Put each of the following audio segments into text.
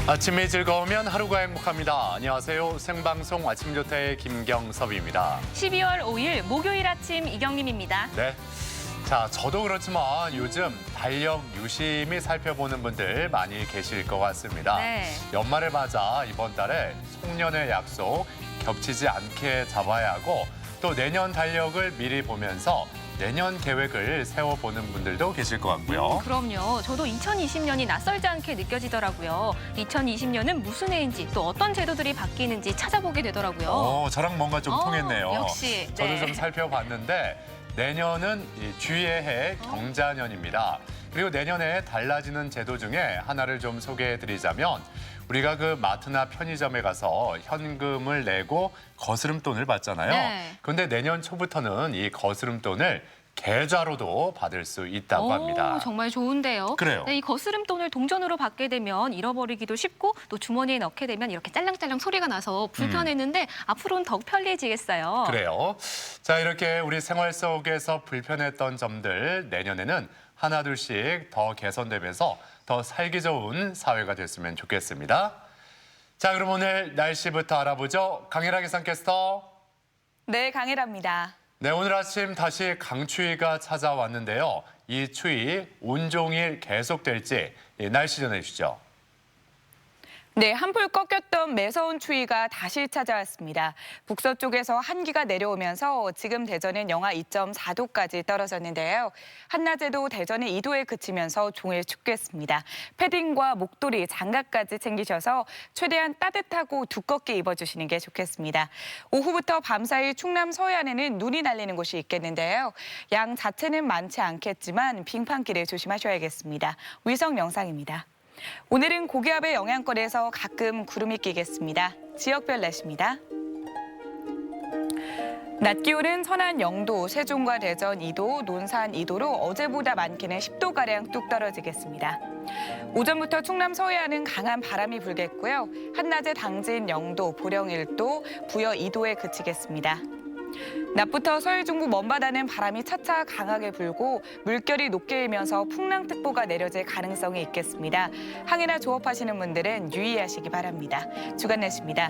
아침이 즐거우면 하루가 행복합니다. 안녕하세요. 생방송 아침 조타의 김경섭입니다. 12월 5일 목요일 아침 이경림입니다. 네. 자, 저도 그렇지만 요즘 달력 유심히 살펴보는 분들 많이 계실 것 같습니다. 네. 연말을 맞아 이번 달에 송년회 약속 겹치지 않게 잡아야 하고 또 내년 달력을 미리 보면서 내년 계획을 세워보는 분들도 계실 것 같고요. 그럼요. 저도 2020년이 낯설지 않게 느껴지더라고요. 2020년은 무슨 해인지 또 어떤 제도들이 바뀌는지 찾아보게 되더라고요. 저랑 뭔가 좀 통했네요. 역시. 저도 네. 좀 살펴봤는데 내년은 이 쥐의 해 경자년입니다. 그리고 내년에 달라지는 제도 중에 하나를 좀 소개해드리자면 우리가 그 마트나 편의점에 가서 현금을 내고 거스름돈을 받잖아요. 네. 그런데 내년 초부터는 이 거스름돈을 계좌로도 받을 수 있다고 합니다. 정말 좋은데요. 그래요. 네, 이 거스름돈을 동전으로 받게 되면 잃어버리기도 쉽고 또 주머니에 넣게 되면 이렇게 짤랑짤랑 소리가 나서 불편했는데 앞으로는 더욱 편리해지겠어요. 그래요. 자, 이렇게 우리 생활 속에서 불편했던 점들 내년에는 하나둘씩 더 개선되면서 더 살기 좋은 사회가 됐으면 좋겠습니다. 자, 그럼 오늘 날씨부터 알아보죠. 강혜라 기상캐스터. 네, 강혜라입니다. 네, 오늘 아침 다시 강추위가 찾아왔는데요. 이 추위 온종일 계속될지 날씨 전해주시죠. 네, 한풀 꺾였던 매서운 추위가 다시 찾아왔습니다. 북서쪽에서 한기가 내려오면서 지금 대전은 영하 2.4도까지 떨어졌는데요. 한낮에도 대전은 2도에 그치면서 종일 춥겠습니다. 패딩과 목도리, 장갑까지 챙기셔서 최대한 따뜻하고 두껍게 입어주시는 게 좋겠습니다. 오후부터 밤사이 충남 서해안에는 눈이 날리는 곳이 있겠는데요. 양 자체는 많지 않겠지만 빙판길에 조심하셔야겠습니다. 위성 영상입니다. 오늘은 고기압의 영향권에서 가끔 구름이 끼겠습니다. 지역별 날씨입니다. 낮 기온은 서안 0도, 세종과 대전 2도, 논산 2도로 어제보다 많게는 10도가량 뚝 떨어지겠습니다. 오전부터 충남 서해안은 강한 바람이 불겠고요. 한낮에 당진 0도, 보령 1도, 부여 2도에 그치겠습니다. 낮부터 서해 중부 먼바다는 바람이 차차 강하게 불고 물결이 높게 일면서 풍랑특보가 내려질 가능성이 있겠습니다. 항해나 조업하시는 분들은 유의하시기 바랍니다. 주간 날씨입니다.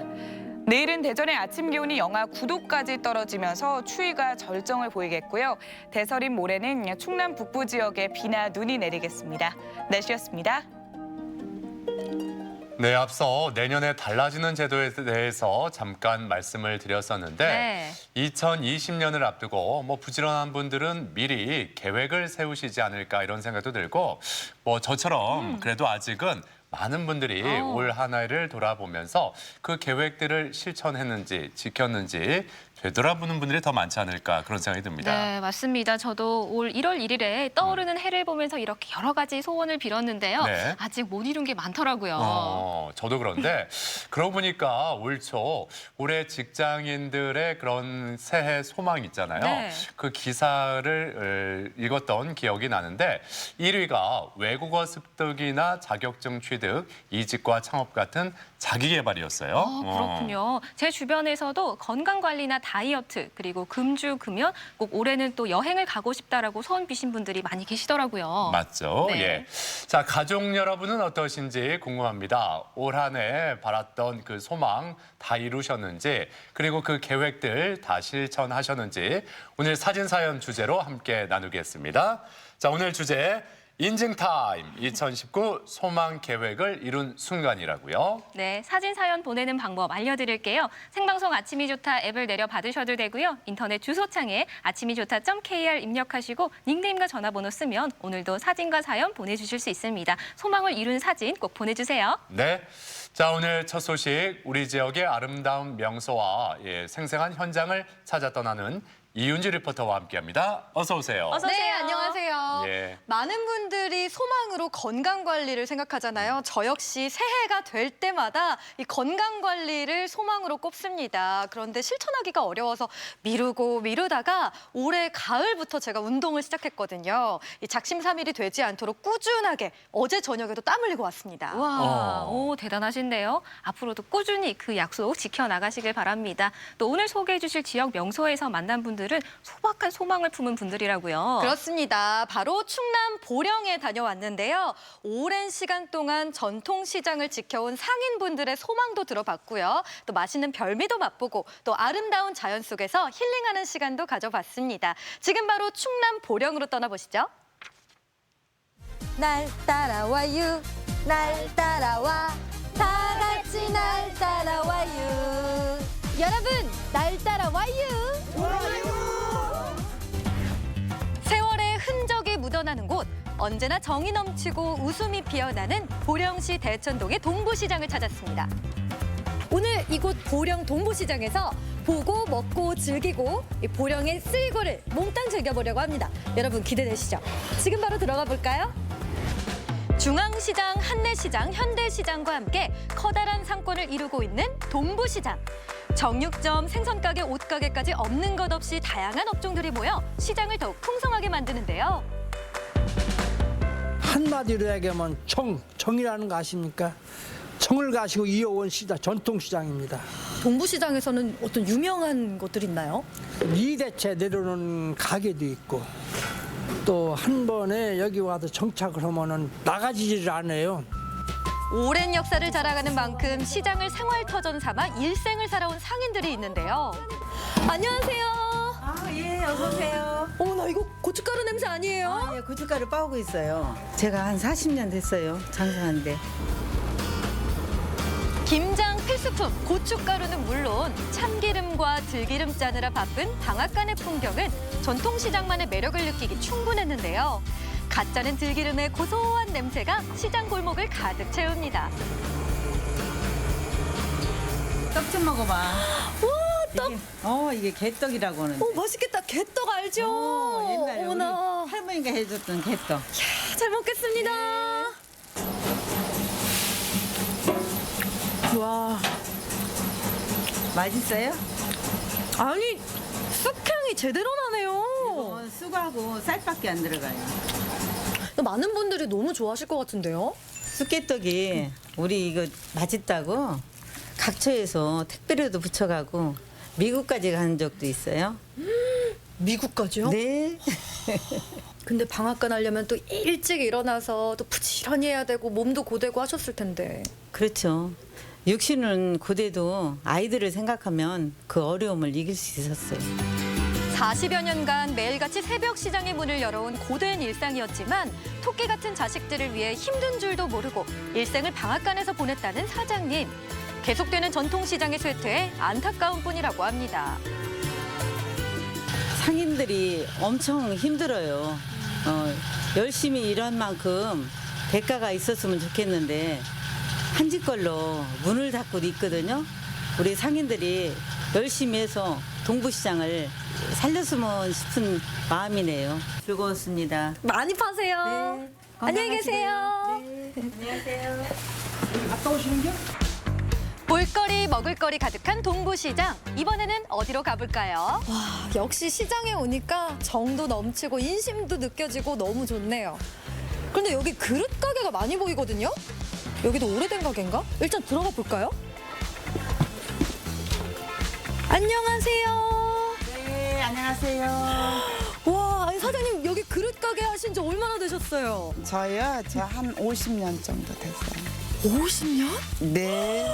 내일은 대전의 아침 기온이 영하 9도까지 떨어지면서 추위가 절정을 보이겠고요. 대설인 모레는 충남 북부 지역에 비나 눈이 내리겠습니다. 날씨였습니다. 네, 앞서 내년에 달라지는 제도에 대해서 잠깐 말씀을 드렸었는데 네. 2020년을 앞두고 부지런한 분들은 미리 계획을 세우시지 않을까 이런 생각도 들고 저처럼 그래도 아직은 많은 분들이 올 한 해를 돌아보면서 그 계획들을 실천했는지 지켰는지 되돌아보는 분들이 더 많지 않을까 그런 생각이 듭니다. 네, 맞습니다. 저도 올 1월 1일에 떠오르는 해를 보면서 이렇게 여러 가지 소원을 빌었는데요. 네. 아직 못 이룬 게 많더라고요. 저도 그런데 그러고 보니까 올 초 올해 직장인들의 그런 새해 소망 있잖아요. 네. 그 기사를 읽었던 기억이 나는데 1위가 외국어 습득이나 자격증 취득, 이직과 창업 같은 자기 개발이었어요. 그렇군요. 제 주변에서도 건강관리나 다이어트 그리고 금주, 금연 꼭 올해는 또 여행을 가고 싶다라고 소원 비신 분들이 많이 계시더라고요. 맞죠? 네. 예. 자, 가족 여러분은 어떠신지 궁금합니다. 올 한 해 바랐던 그 소망 다 이루셨는지 그리고 그 계획들 다 실천하셨는지 오늘 사진사연 주제로 함께 나누겠습니다. 자, 오늘 주제 인증타임 2019 소망 계획을 이룬 순간이라고요. 네, 사진 사연 보내는 방법 알려드릴게요. 생방송 아침이 좋다 앱을 내려 받으셔도 되고요. 인터넷 주소창에 아침이좋다.kr 입력하시고 닉네임과 전화번호 쓰면 오늘도 사진과 사연 보내주실 수 있습니다. 소망을 이룬 사진 꼭 보내주세요. 네. 자, 오늘 첫 소식 우리 지역의 아름다운 명소와 생생한 현장을 찾아 떠나는 이윤지 리포터와 함께합니다. 어서 오세요. 어서 오세요. 네, 안녕하세요. 예. 많은 분들이 소망으로 건강관리를 생각하잖아요. 저 역시 새해가 될 때마다 이 건강관리를 소망으로 꼽습니다. 그런데 실천하기가 어려워서 미루다가 올해 가을부터 제가 운동을 시작했거든요. 이 작심삼일이 되지 않도록 꾸준하게 어제 저녁에도 땀 흘리고 왔습니다. 와, 오, 대단하신데요. 앞으로도 꾸준히 그 약속 지켜나가시길 바랍니다. 또 오늘 소개해 주실 지역 명소에서 만난 분들 분들은 소박한 소망을 품은 분들이라고요. 그렇습니다. 바로 충남 보령에 다녀왔는데요. 오랜 시간 동안 전통시장을 지켜온 상인분들의 소망도 들어봤고요. 또 맛있는 별미도 맛보고 또 아름다운 자연 속에서 힐링하는 시간도 가져봤습니다. 지금 바로 충남 보령으로 떠나보시죠. 날 따라와요. 날 따라와. 다 같이 날 따라와요. 여러분, 날 따라와요. 세월의 흔적이 묻어나는 곳, 언제나 정이 넘치고 웃음이 피어나는 보령시 대천동의 동부시장을 찾았습니다. 오늘 이곳 보령 동부시장에서 보고 먹고 즐기고 이 보령의 쓸고를 몽땅 즐겨보려고 합니다. 여러분 기대되시죠? 지금 바로 들어가 볼까요? 중앙시장, 한내시장, 현대시장과 함께 커다란 상권을 이루고 있는 동부시장. 정육점, 생선가게, 옷가게까지 없는 것 없이 다양한 업종들이 모여 시장을 더욱 풍성하게 만드는데요. 한마디로 얘기하면 정이라는 거 아십니까? 정을 가시고 이어온 시장, 전통시장입니다. 동부시장에서는 어떤 유명한 것들 있나요? 이대째 내려오는 가게도 있고 또 한 번에 여기 와서 정착을 하면은 나가지를 않아요. 오랜 역사를 자랑하는 만큼 시장을 생활터전 삼아 일생을 살아온 상인들이 있는데요. 안녕하세요. 예, 어서 오세요. 어머나, 이거 고춧가루 냄새 아니에요? 예, 고춧가루 빠오고 있어요. 제가 한 40년 됐어요. 장사하는데. 김장 필수품 고춧가루는 물론 참기름과 들기름 짜느라 바쁜 방앗간의 풍경은 전통시장만의 매력을 느끼기 충분했는데요. 갓 짜는 들기름의 고소한 냄새가 시장 골목을 가득 채웁니다. 떡 좀 먹어봐. 와, 떡! 이게 개떡이라고 하는데. 맛있겠다. 개떡 알죠? 옛날에 어머나. 우리 할머니가 해줬던 개떡. 잘 먹겠습니다. 와, 맛있어요? 아니 쑥향이 제대로 나네요. 쑥하고 쌀밖에 안 들어가요. 많은 분들이 너무 좋아하실 것 같은데요? 쑥개떡이 우리 이거 맛있다고 각처에서 택배로도 붙여가고 미국까지 간 적도 있어요. 미국까지요? 네. 근데 방앗간 하려면 또 일찍 일어나서 또 부지런히 해야 되고 몸도 고되고 하셨을 텐데. 그렇죠. 육신은 고대도 아이들을 생각하면 그 어려움을 이길 수 있었어요. 40여 년간 매일같이 새벽 시장의 문을 열어온 고된 일상이었지만 토끼 같은 자식들을 위해 힘든 줄도 모르고 일생을 방앗간에서 보냈다는 사장님. 계속되는 전통시장의 쇠퇴에 안타까운 뿐이라고 합니다. 상인들이 엄청 힘들어요. 열심히 일한 만큼 대가가 있었으면 좋겠는데 한지 걸로 문을 닫고 있거든요. 우리 상인들이 열심히 해서 동부시장을 살렸으면 싶은 마음이네요. 즐거웠습니다. 많이 파세요. 네, 안녕히 계세요. 네, 안녕하세요. 갔다 오시는겨? 볼거리, 먹을거리 가득한 동부시장. 이번에는 어디로 가볼까요? 와, 역시 시장에 오니까 정도 넘치고 인심도 느껴지고 너무 좋네요. 그런데 여기 그릇 가게가 많이 보이거든요? 여기도 오래된 가게인가? 일단 들어가 볼까요? 안녕하세요. 네, 안녕하세요. 와, 아니 사장님 여기 그릇 가게 하신 지 얼마나 되셨어요? 저요? 저 한 50년 정도 됐어요. 50년? 네.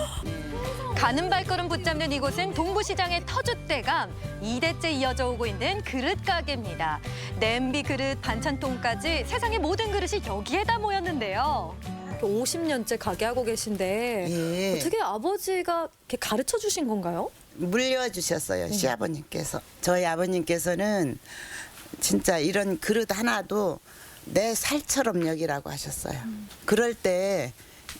가는 발걸음 붙잡는 이곳은 동부시장의 터줏대감 2대째 이어져 오고 있는 그릇 가게입니다. 냄비 그릇, 반찬통까지 세상의 모든 그릇이 여기에다 모였는데요. 50년째 가게 하고 계신데 예. 어떻게 아버지가 이렇게 가르쳐 주신 건가요? 물려주셨어요, 시아버님께서. 저희 아버님께서는 진짜 이런 그릇 하나도 내 살처럼 여기라고 하셨어요. 그럴 때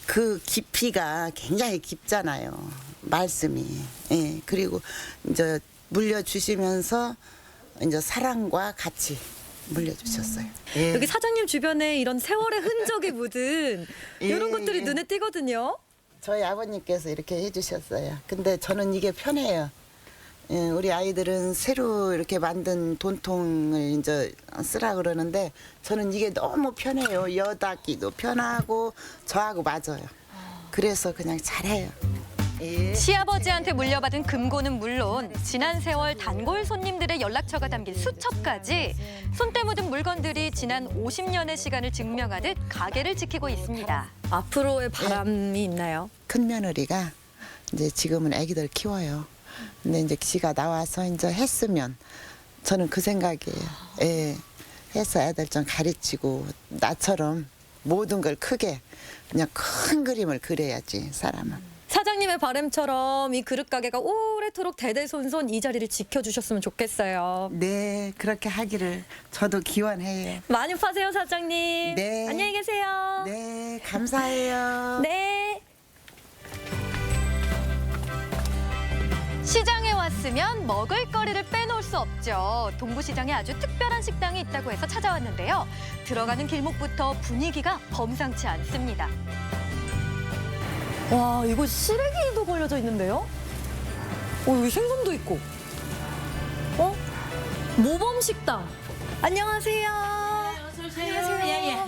그 깊이가 굉장히 깊잖아요. 말씀이. 예. 그리고 이제 물려주시면서 이제 사랑과 같이 물려주셨어요. 예. 여기 사장님 주변에 이런 세월의 흔적이 묻은 이런 예, 것들이 예. 눈에 띄거든요. 저희 아버님께서 이렇게 해주셨어요. 근데 저는 이게 편해요. 예, 우리 아이들은 새로 이렇게 만든 돈통을 이제 쓰라 그러는데 저는 이게 너무 편해요. 여닫기도 편하고 저하고 맞아요. 그래서 그냥 잘해요. 예. 시아버지한테 물려받은 금고는 물론 지난 세월 단골 손님들의 연락처가 담긴 수첩까지 손때 묻은 물건들이 지난 50년의 시간을 증명하듯 가게를 지키고 있습니다. 앞으로의 바람이 있나요? 큰 며느리가 이제 지금은 아기들 키워요. 근데 이제 지가 나와서 이제 했으면 저는 그 생각이에요. 예. 해서 애들 좀 가르치고 나처럼 모든 걸 크게 그냥 큰 그림을 그려야지 사람은. 사장님의 바람처럼 이 그릇 가게가 오래도록 대대손손 이 자리를 지켜주셨으면 좋겠어요. 네, 그렇게 하기를 저도 기원해요. 많이 파세요, 사장님. 네. 안녕히 계세요. 네, 감사해요. 네. 시장에 왔으면 먹을거리를 빼놓을 수 없죠. 동부시장에 아주 특별한 식당이 있다고 해서 찾아왔는데요. 들어가는 길목부터 분위기가 범상치 않습니다. 와, 이거 시래기도 걸려져 있는데요? 여기 생선도 있고. 모범식당. 안녕하세요. 안녕하세요.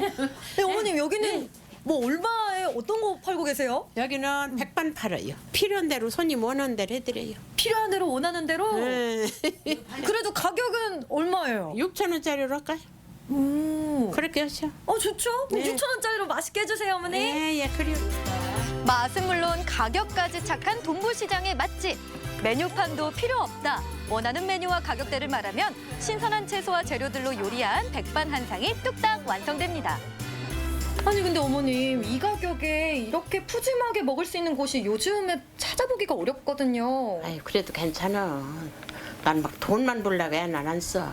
네, 어머님, 여기는 뭐 얼마에 어떤 거 팔고 계세요? 여기는 백반 팔아요. 필요한 대로 손님 원하는 대로 해드려요. 필요한 대로 원하는 대로? 네. 그래도 가격은 얼마예요? 6,000원짜리로 할까요? 그렇게 하셔. 좋죠. 네. 6,000원짜리로 맛있게 해주세요, 어머니. 예, 그래요. 맛은 물론 가격까지 착한 동부시장의 맛집. 메뉴판도 필요 없다. 원하는 메뉴와 가격대를 말하면 신선한 채소와 재료들로 요리한 백반 한 상이 뚝딱 완성됩니다. 아니 근데 어머님 이 가격에 이렇게 푸짐하게 먹을 수 있는 곳이 요즘에 찾아보기가 어렵거든요. 아이, 그래도 괜찮아. 난 막 돈만 벌려고 애는 안 써.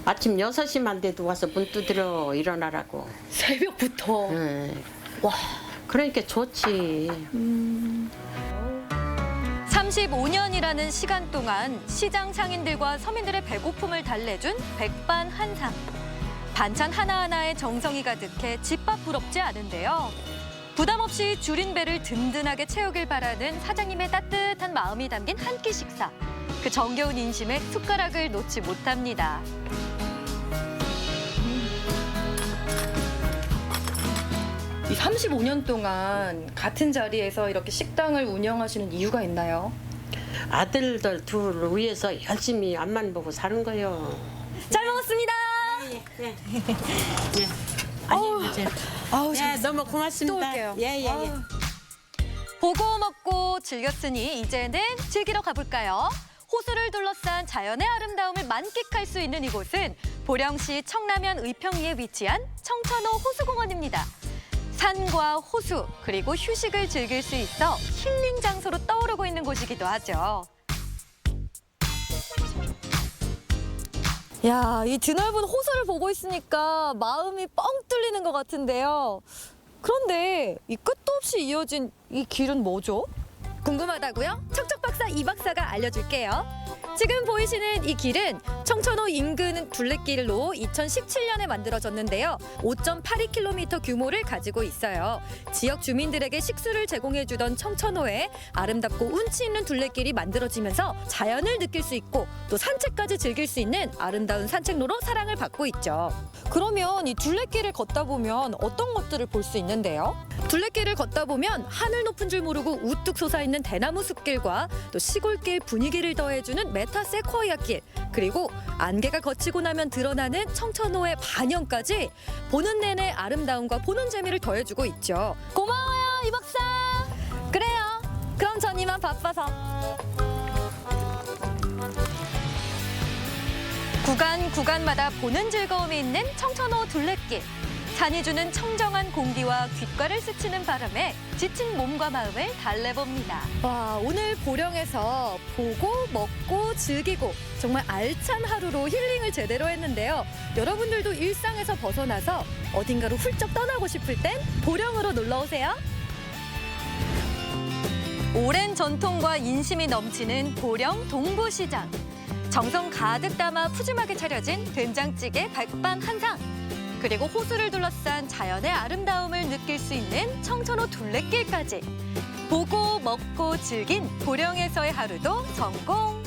아침 6시만 돼도 와서 문 두드려 일어나라고. 새벽부터. 와. 그러니까 좋지. 35년이라는 시간 동안 시장 상인들과 서민들의 배고픔을 달래준 백반 한 상. 반찬 하나하나에 정성이 가득해 집밥 부럽지 않은데요. 부담 없이 줄인 배를 든든하게 채우길 바라는 사장님의 따뜻한 마음이 담긴 한 끼 식사. 그 정겨운 인심에 숟가락을 놓지 못합니다. 이 35년 동안 같은 자리에서 이렇게 식당을 운영하시는 이유가 있나요? 아들들 둘 위해서 열심히 앞만 보고 사는 거요. 잘 먹었습니다. 예. 안녕히 계세요. 예, 너무 고맙습니다. 또 올게요. 예. 보고 먹고 즐겼으니 이제는 즐기러 가볼까요? 호수를 둘러싼 자연의 아름다움을 만끽할 수 있는 이곳은 보령시 청라면 의평리에 위치한 청천호 호수공원입니다. 산과 호수, 그리고 휴식을 즐길 수 있어 힐링 장소로 떠오르고 있는 곳이기도 하죠. 야, 이 드넓은 호수를 보고 있으니까 마음이 뻥 뚫리는 것 같은데요. 그런데 이 끝도 없이 이어진 이 길은 뭐죠? 궁금하다고요? 척척박사 이 박사가 알려줄게요. 지금 보이시는 이 길은 청천호 인근 둘레길로 2017년에 만들어졌는데요. 5.82km 규모를 가지고 있어요. 지역 주민들에게 식수를 제공해주던 청천호에 아름답고 운치 있는 둘레길이 만들어지면서 자연을 느낄 수 있고 또 산책까지 즐길 수 있는 아름다운 산책로로 사랑을 받고 있죠. 그러면 이 둘레길을 걷다 보면 어떤 것들을 볼 수 있는데요? 둘레길을 걷다 보면 하늘 높은 줄 모르고 우뚝 솟아있는 대나무 숲길과 또 시골길 분위기를 더해주는 메타세코이아 길, 그리고 안개가 걷히고 나면 드러나는 청천호의 반영까지 보는 내내 아름다움과 보는 재미를 더해주고 있죠. 고마워요, 이 박사. 그래요. 그럼 전 이만 바빠서. 구간마다 보는 즐거움이 있는 청천호 둘레길. 산이 주는 청정한 공기와 귓가를 스치는 바람에 지친 몸과 마음을 달래봅니다. 와, 오늘 보령에서 보고 먹고 즐기고 정말 알찬 하루로 힐링을 제대로 했는데요. 여러분들도 일상에서 벗어나서 어딘가로 훌쩍 떠나고 싶을 땐 보령으로 놀러 오세요. 오랜 전통과 인심이 넘치는 보령 동부시장. 정성 가득 담아 푸짐하게 차려진 된장찌개 백반 한 상. 그리고 호수를 둘러싼 자연의 아름다움을 느낄 수 있는 청천호 둘레길까지. 보고 먹고 즐긴 보령에서의 하루도 성공.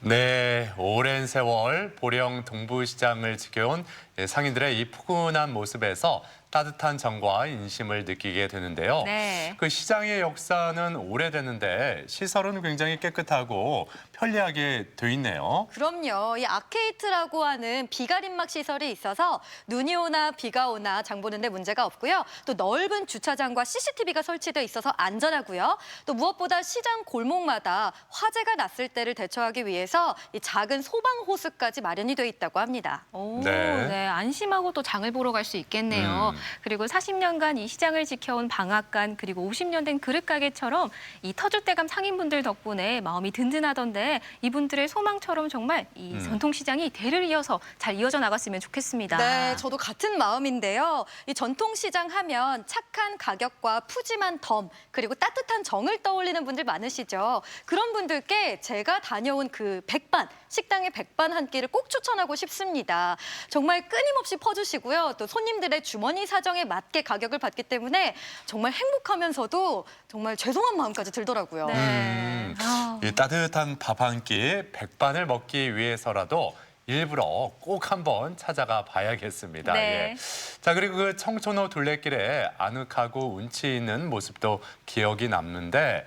네, 오랜 세월 보령 동부시장을 지켜온 상인들의 이 푸근한 모습에서 따뜻한 정과 인심을 느끼게 되는데요. 네. 그 시장의 역사는 오래됐는데 시설은 굉장히 깨끗하고 편리하게 돼 있네요. 그럼요. 이 아케이트라고 하는 비가림막 시설이 있어서 눈이 오나 비가 오나 장 보는데 문제가 없고요. 또 넓은 주차장과 CCTV가 설치돼 있어서 안전하고요. 또 무엇보다 시장 골목마다 화재가 났을 때를 대처하기 위해서 이 작은 소방 호스까지 마련이 돼 있다고 합니다. 오, 네. 네. 안심하고 또 장을 보러 갈 수 있겠네요. 그리고 40년간 이 시장을 지켜온 방앗간 그리고 50년 된 그릇가게처럼 이 터줏대감 상인분들 덕분에 마음이 든든하던데 이분들의 소망처럼 정말 이 전통시장이 대를 이어서 잘 이어져 나갔으면 좋겠습니다. 네, 저도 같은 마음인데요. 이 전통시장 하면 착한 가격과 푸짐한 덤, 그리고 따뜻한 정을 떠올리는 분들 많으시죠. 그런 분들께 제가 다녀온 그 백반, 식당의 백반 한 끼를 꼭 추천하고 싶습니다. 정말 끊임없이 퍼주시고요. 또 손님들의 주머니 사정에 맞게 가격을 받기 때문에 정말 행복하면서도 정말 죄송한 마음까지 들더라고요. 네. 이 따뜻한 밥 한 끼, 백반을 먹기 위해서라도 일부러 꼭 한번 찾아가 봐야겠습니다. 네. 예. 자, 그리고 그 청천호 둘레길에 아늑하고 운치 있는 모습도 기억이 남는데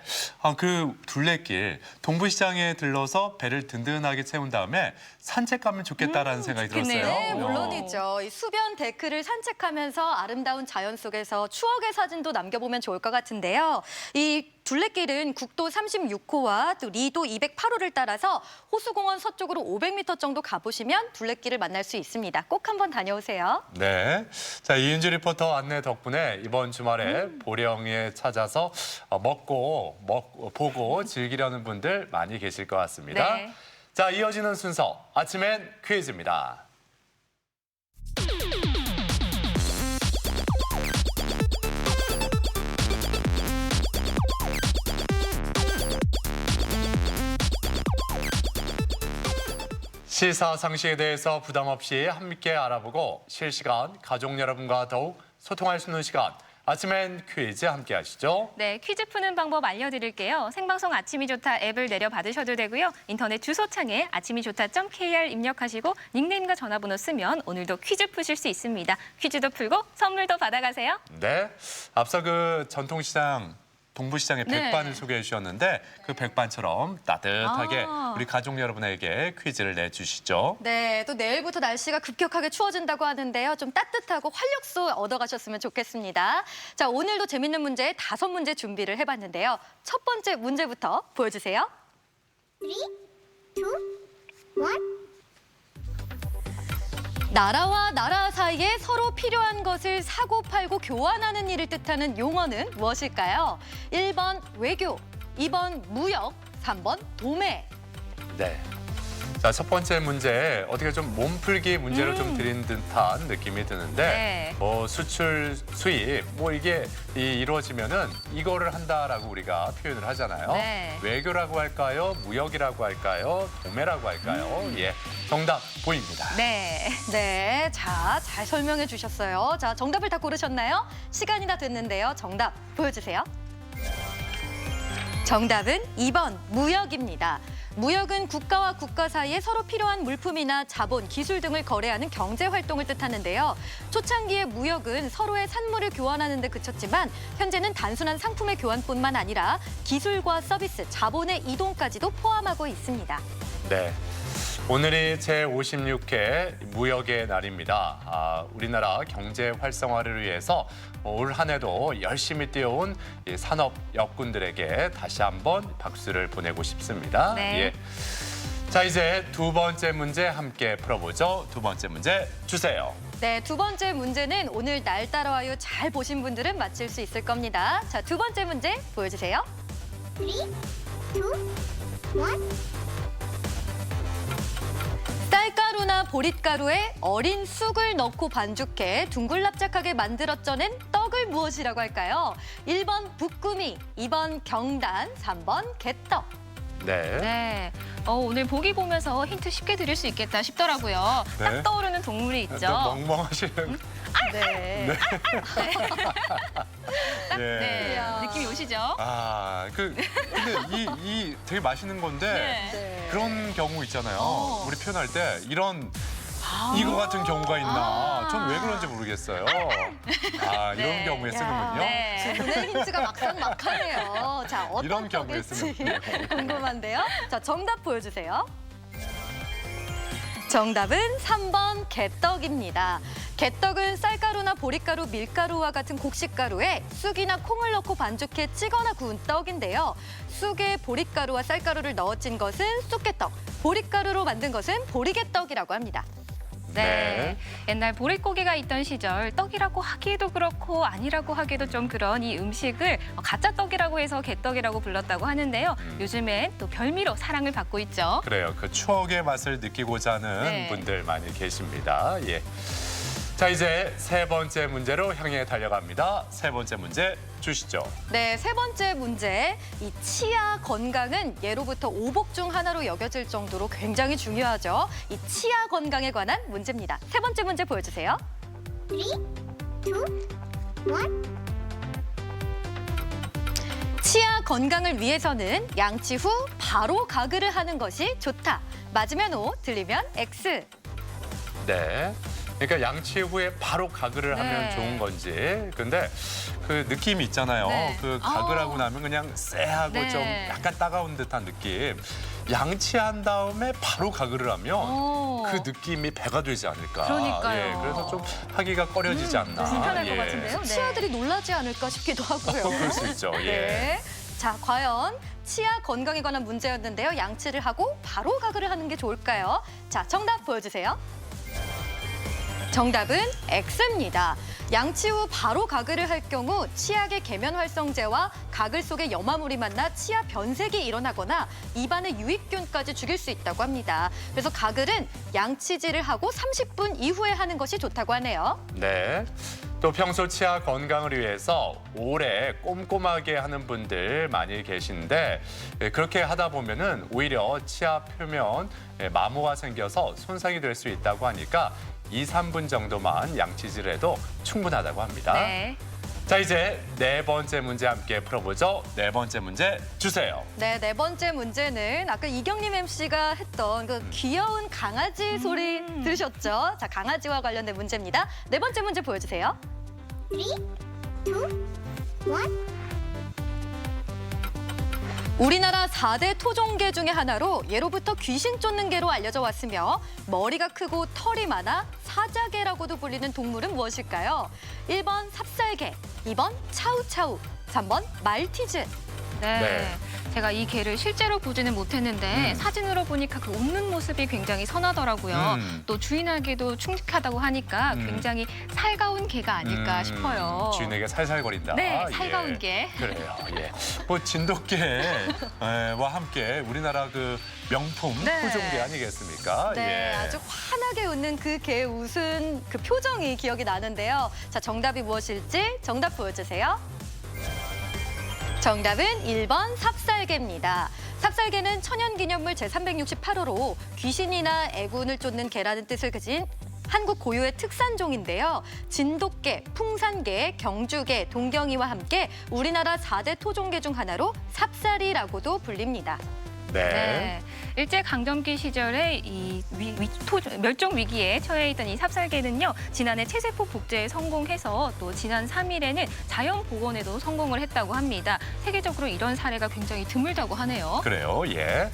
그 둘레길 동부시장에 들러서 배를 든든하게 채운 다음에 산책 가면 좋겠다라는 생각이 좋겠네요. 들었어요. 네, 물론이죠. 이 수변 데크를 산책하면서 아름다운 자연 속에서 추억의 사진도 남겨보면 좋을 것 같은데요. 이 둘레길은 국도 36호와 또 리도 208호를 따라서 호수공원 서쪽으로 500m 정도 가보시면 둘레길을 만날 수 있습니다. 꼭 한번 다녀오세요. 네. 자, 이은주 리포터 안내 덕분에 이번 주말에 보령에 찾아서 보고 즐기려는 분들 많이 계실 것 같습니다. 네. 자, 이어지는 순서 아침엔 퀴즈입니다. 시사상식에 대해서 부담 없이 함께 알아보고 실시간 가족 여러분과 더욱 소통할 수 있는 시간. 아침엔 퀴즈 함께 하시죠. 네, 퀴즈 푸는 방법 알려드릴게요. 생방송 아침이 좋다 앱을 내려 받으셔도 되고요. 인터넷 주소창에 아침이 좋다.kr 입력하시고 닉네임과 전화번호 쓰면 오늘도 퀴즈 푸실 수 있습니다. 퀴즈도 풀고 선물도 받아가세요. 네. 앞서 그 전통시장 동부시장의 네. 백반을 소개해 주셨는데 그 백반처럼 따뜻하게 아. 우리 가족 여러분에게 퀴즈를 내주시죠. 네, 또 내일부터 날씨가 급격하게 추워진다고 하는데요. 좀 따뜻하고 활력소 얻어가셨으면 좋겠습니다. 자, 오늘도 재밌는 문제 5문제 준비를 해봤는데요. 첫 번째 문제부터 보여주세요. 나라와 나라 사이에 서로 필요한 것을 사고 팔고 교환하는 일을 뜻하는 용어는 무엇일까요? 1번 외교, 2번 무역, 3번 도매. 네. 자, 첫 번째 문제 어떻게 좀 몸풀기 문제를 좀 드린 듯한 느낌이 드는데 네. 뭐 수출, 수입 뭐 이게 이루어지면은 이거를 한다라고 우리가 표현을 하잖아요. 네. 외교라고 할까요? 무역이라고 할까요? 도매라고 할까요? 예. 정답 보입니다. 네. 네, 자, 잘 설명해 주셨어요. 자, 정답을 다 고르셨나요? 시간이 다 됐는데요. 정답 보여주세요. 정답은 2번 무역입니다. 무역은 국가와 국가 사이에 서로 필요한 물품이나 자본, 기술 등을 거래하는 경제 활동을 뜻하는데요. 초창기의 무역은 서로의 산물을 교환하는 데 그쳤지만 현재는 단순한 상품의 교환뿐만 아니라 기술과 서비스, 자본의 이동까지도 포함하고 있습니다. 네. 오늘이 제56회 무역의 날입니다. 우리나라 경제 활성화를 위해서 올 한 해도 열심히 뛰어온 이 산업 역군들에게 다시 한번 박수를 보내고 싶습니다. 네. 예. 자, 이제 두 번째 문제 함께 풀어보죠. 두 번째 문제 주세요. 네, 두 번째 문제는 오늘 날 따라와요 잘 보신 분들은 맞힐 수 있을 겁니다. 자, 두 번째 문제 보여주세요. 쌀가루나 보릿가루에 어린 쑥을 넣고 반죽해 둥글납작하게 만들어 쪄낸 떡을 무엇이라고 할까요? 1번 붓구미, 2번 경단, 3번 개떡. 네. 네. 오늘 보기 보면서 힌트 쉽게 드릴 수 있겠다 싶더라고요. 네. 딱 떠오르는 동물이 있죠. 멍멍하시는. 네. 딱 예. 네. 느낌이 오시죠? 근데 되게 맛있는 건데 네. 그런 경우 있잖아요. 우리 표현할 때 이런 이거 같은 경우가 있나? 전 왜 그런지 모르겠어요. 아, 이런 경우에 쓰는군요. 네. 오늘 힌트가 막상막하네요. 자, 어떤 이런 경우에 떡일지 쓰는 궁금한데요. 자, 정답 보여주세요. 정답은 3번 개떡입니다. 개떡은 쌀가루나 보리가루, 밀가루와 같은 곡식가루에 쑥이나 콩을 넣고 반죽해 찌거나 구운 떡인데요. 쑥에 보리가루와 쌀가루를 넣어 찐 것은 쑥개떡, 보리가루로 만든 것은 보리개떡이라고 합니다. 네. 옛날 보릿고기가 있던 시절 떡이라고 하기도 그렇고 아니라고 하기도 좀 그런 이 음식을 가짜 떡이라고 해서 개떡이라고 불렀다고 하는데요. 요즘엔 또 별미로 사랑을 받고 있죠. 그래요. 그 추억의 맛을 느끼고자 하는 네. 분들 많이 계십니다. 예. 자, 이제 세 번째 문제로 향해 달려갑니다. 세 번째 문제 주시죠. 네, 세 번째 문제. 이 치아 건강은 예로부터 오복 중 하나로 여겨질 정도로 굉장히 중요하죠. 이 치아 건강에 관한 문제입니다. 세 번째 문제 보여주세요. 치아 건강을 위해서는 양치 후 바로 가글을 하는 것이 좋다. 맞으면 O, 틀리면 X. 네. 그러니까 양치 후에 바로 가글을 하면 네. 좋은 건지. 근데 그 느낌이 있잖아요. 네. 그 가글하고 나면 그냥 쎄하고 네. 좀 약간 따가운 듯한 느낌. 양치한 다음에 바로 가글을 하면 그 느낌이 배가 되지 않을까. 그러니까요. 예, 그래서 좀 하기가 꺼려지지 않나. 불편할 것 예. 같은데요. 네. 치아들이 놀라지 않을까 싶기도 하고요. 그럴 수 있죠. 예. 네. 자, 과연 치아 건강에 관한 문제였는데요. 양치를 하고 바로 가글을 하는 게 좋을까요? 자, 정답 보여주세요. 정답은 X입니다. 양치 후 바로 가글을 할 경우 치약의 계면 활성제와 가글 속의 염화물이 만나 치아 변색이 일어나거나 입안의 유익균까지 죽일 수 있다고 합니다. 그래서 가글은 양치질을 하고 30분 이후에 하는 것이 좋다고 하네요. 네. 또 평소 치아 건강을 위해서 오래 꼼꼼하게 하는 분들 많이 계신데 그렇게 하다 보면은 오히려 치아 표면 마모가 생겨서 손상이 될 수 있다고 하니까 2, 3분 정도만 양치질을 해도 충분하다고 합니다. 네. 자, 이제 네 번째 문제 함께 풀어보죠. 네 번째 문제 주세요. 네, 네 번째 문제는 아까 이경림 MC가 했던 그 귀여운 강아지 소리 들으셨죠? 자, 강아지와 관련된 문제입니다. 네 번째 문제 보여주세요. 우리나라 4대 토종개 중에 하나로 예로부터 귀신 쫓는 개로 알려져 왔으며 머리가 크고 털이 많아 사자개라고도 불리는 동물은 무엇일까요? 1번 삽살개, 2번 차우차우, 3번 말티즈. 네. 네. 제가 이 개를 실제로 보지는 못했는데 사진으로 보니까 그 웃는 모습이 굉장히 선하더라고요. 또 주인에게도 충직하다고 하니까 굉장히 살가운 개가 아닐까 싶어요. 주인에게 살살거린다. 네, 예. 살가운 개. 그래요. 예. 뭐 진돗개와 함께 우리나라 그 명품 네. 토종개 아니겠습니까? 네, 예. 아주 환하게 웃는 그 개의 웃은 그 표정이 기억이 나는데요. 자, 정답이 무엇일지 정답 보여주세요. 정답은 1번 삽살개입니다. 삽살개는 천연기념물 제368호로 귀신이나 애군을 쫓는 개라는 뜻을 가진 한국 고유의 특산종인데요. 진돗개, 풍산개, 경주개, 동경이와 함께 우리나라 4대 토종개 중 하나로 삽살이라고도 불립니다. 네. 일제강점기 시절에 이 멸종 위기에 처해 있던 이 삽살개는요. 지난해 체세포 복제에 성공해서 또 지난 3일에는 자연 복원에도 성공을 했다고 합니다. 세계적으로 이런 사례가 굉장히 드물다고 하네요. 그래요. 예.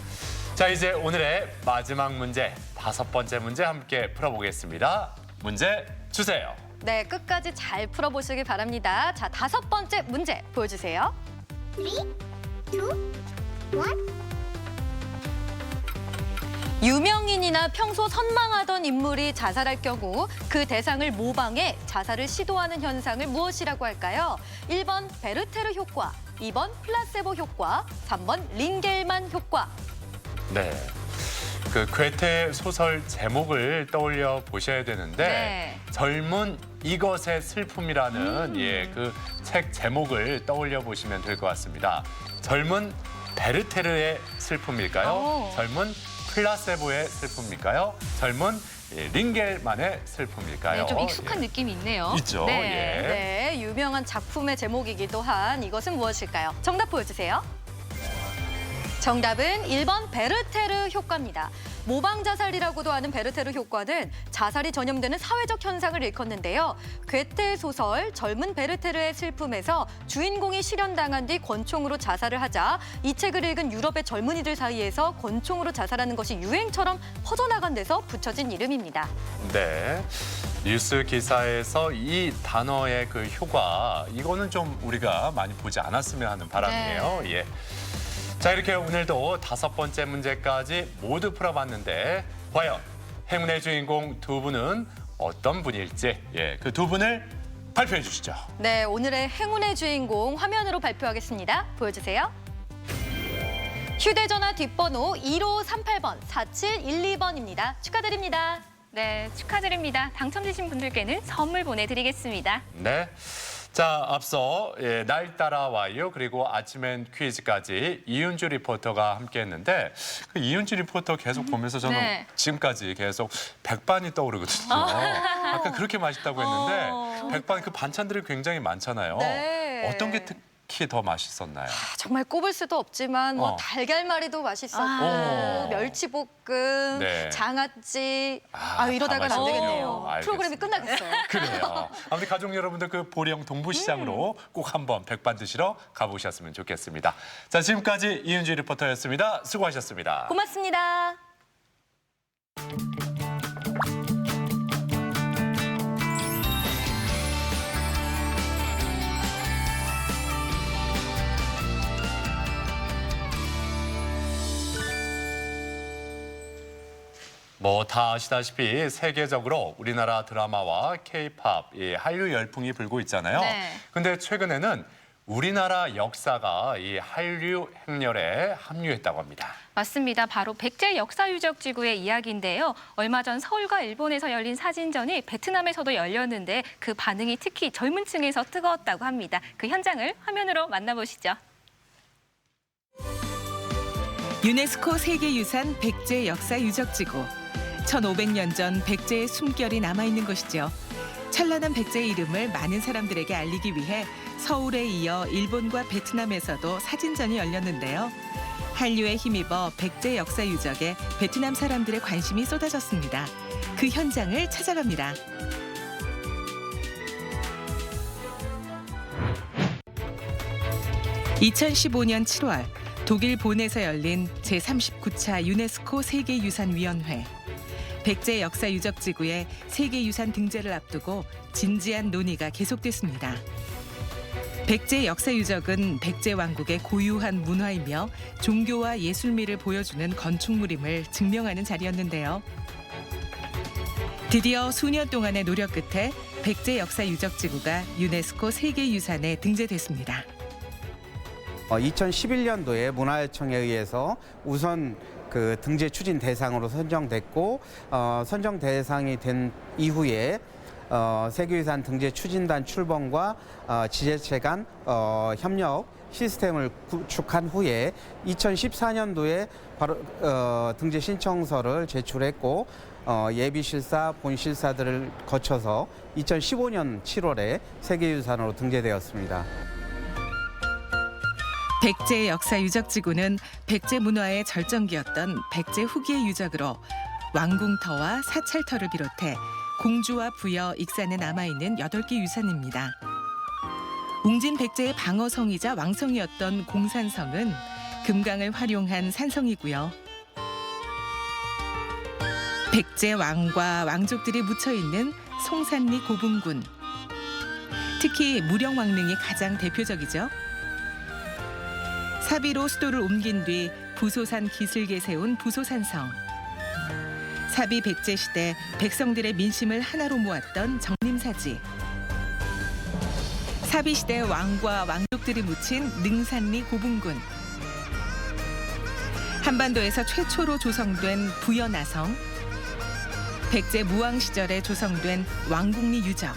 자, 이제 오늘의 마지막 문제, 5번째 문제 함께 풀어보겠습니다. 문제 주세요. 네, 끝까지 잘 풀어보시길 바랍니다. 자, 5번째 문제 보여주세요. 유명인이나 평소 선망하던 인물이 자살할 경우 그 대상을 모방해 자살을 시도하는 현상을 무엇이라고 할까요? 1번 베르테르 효과, 2번 플라세보 효과, 3번 링겔만 효과. 네. 그 괴테 소설 제목을 떠올려 보셔야 되는데 네. 젊은 이것의 슬픔이라는 그 책 제목을 떠올려 보시면 될 것 같습니다. 젊은 베르테르의 슬픔일까요? 오. 젊은 플라세보의 슬픔일까요? 젊은 링겔만의 슬픔일까요? 네, 좀 익숙한 예. 느낌이 있네요. 있죠. 네. 예. 네, 유명한 작품의 제목이기도 한 이것은 무엇일까요? 정답 보여주세요. 정답은 1번 베르테르 효과입니다. 모방 자살이라고도 하는 베르테르 효과는 자살이 전염되는 사회적 현상을 일컫는데요. 괴테 소설 젊은 베르테르의 슬픔에서 주인공이 실현당한 뒤 권총으로 자살을 하자 이 책을 읽은 유럽의 젊은이들 사이에서 권총으로 자살하는 것이 유행처럼 퍼져나간 데서 붙여진 이름입니다. 네. 뉴스 기사에서 이 단어의 그 효과, 이거는 좀 우리가 많이 보지 않았으면 하는 바람이에요. 예. 자, 이렇게 오늘도 5번째 문제까지 모두 풀어봤는데 과연 행운의 주인공 두 분은 어떤 분일지, 예, 그 두 분을 발표해 주시죠. 네, 오늘의 행운의 주인공 화면으로 발표하겠습니다. 보여주세요. 휴대전화 뒷번호 1538번, 4712번입니다. 축하드립니다. 네, 축하드립니다. 당첨되신 분들께는 선물 보내드리겠습니다. 네. 자, 앞서 예, 날 따라와요 그리고 아침엔 퀴즈까지 이윤주 리포터가 함께했는데 그 이윤주 리포터 계속 보면서 저는 네. 지금까지 계속 백반이 떠오르거든요. 아까 그렇게 맛있다고 했는데 백반 그 반찬들이 굉장히 많잖아요. 네. 어떤 게 특히 더 맛있었나요? 정말 꼽을 수도 없지만 뭐 달걀말이도 맛있었고 멸치볶음, 네. 장아찌 다 이러다가는 안 맛있군요. 되겠네요. 알겠습니다. 프로그램이 끝나겠어요. 그래요. 아무튼 가족 여러분들 그 보령 동부시장으로 꼭 한번 백반 드시러 가보셨으면 좋겠습니다. 자, 지금까지 이윤주 리포터였습니다. 수고하셨습니다. 고맙습니다. 뭐 다 아시다시피 세계적으로 우리나라 드라마와 K-팝, 한류 열풍이 불고 있잖아요. 네. 근데 최근에는 우리나라 역사가 이 한류 행렬에 합류했다고 합니다. 맞습니다. 바로 백제 역사유적지구의 이야기인데요. 얼마 전 서울과 일본에서 열린 사진전이 베트남에서도 열렸는데 그 반응이 특히 젊은 층에서 뜨거웠다고 합니다. 그 현장을 화면으로 만나보시죠. 유네스코 세계유산 백제 역사유적지구. 1500년 전 백제의 숨결이 남아있는 곳이죠. 찬란한 백제의 이름을 많은 사람들에게 알리기 위해 서울에 이어 일본과 베트남에서도 사진전이 열렸는데요. 한류에 힘입어 백제 역사유적에 베트남 사람들의 관심이 쏟아졌습니다. 그 현장을 찾아갑니다. (2015년 7월) 독일 본에서 열린 제39차 유네스코 세계유산위원회. 백제 역사유적지구의 세계유산 등재를 앞두고 진지한 논의가 계속됐습니다. 백제 역사유적은 백제 왕국의 고유한 문화이며 종교와 예술미를 보여주는 건축물임을 증명하는 자리였는데요. 드디어 수년 동안의 노력 끝에 백제 역사유적지구가 유네스코 세계유산에 등재됐습니다. 2011년도에 문화유청에 의해서 우선 그 등재 추진 대상으로 선정됐고 선정 대상이 된 이후에 세계유산 등재 추진단 출범과 지자체 간 협력 시스템을 구축한 후에 2014년도에 바로 등재 신청서를 제출했고 예비실사, 본실사들을 거쳐서 2015년 7월에 세계유산으로 등재되었습니다. 백제 역사유적지구는 백제 문화의 절정기였던 백제 후기의 유적으로 왕궁터와 사찰터를 비롯해 공주와 부여, 익산에 남아있는 8개 유산입니다. 웅진 백제의 방어성이자 왕성이었던 공산성은 금강을 활용한 산성이고요. 백제 왕과 왕족들이 묻혀있는 송산리 고분군. 특히 무령왕릉이 가장 대표적이죠. 사비로 수도를 옮긴 뒤 부소산 기슭에 세운 부소산성. 사비 백제 시대 백성들의 민심을 하나로 모았던 정림사지. 사비 시대 왕과 왕족들이 묻힌 능산리 고분군. 한반도에서 최초로 조성된 부여나성. 백제 무왕 시절에 조성된 왕궁리 유적.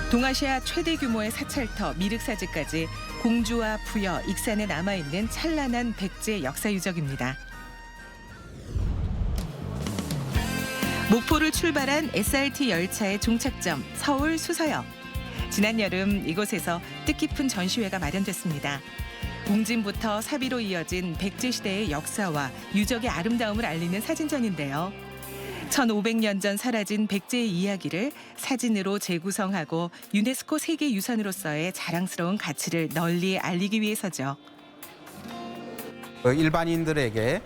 동아시아 최대 규모의 사찰터 미륵사지까지 공주와 부여, 익산에 남아있는 찬란한 백제 역사유적입니다. 목포를 출발한 SRT 열차의 종착점 서울 수서역. 지난 여름 이곳에서 뜻깊은 전시회가 마련됐습니다. 웅진부터 사비로 이어진 백제 시대의 역사와 유적의 아름다움을 알리는 사진전인데요. 1500년 전 사라진 백제의 이야기를 사진으로 재구성하고 유네스코 세계유산으로서의 자랑스러운 가치를 널리 알리기 위해서죠. 일반인들에게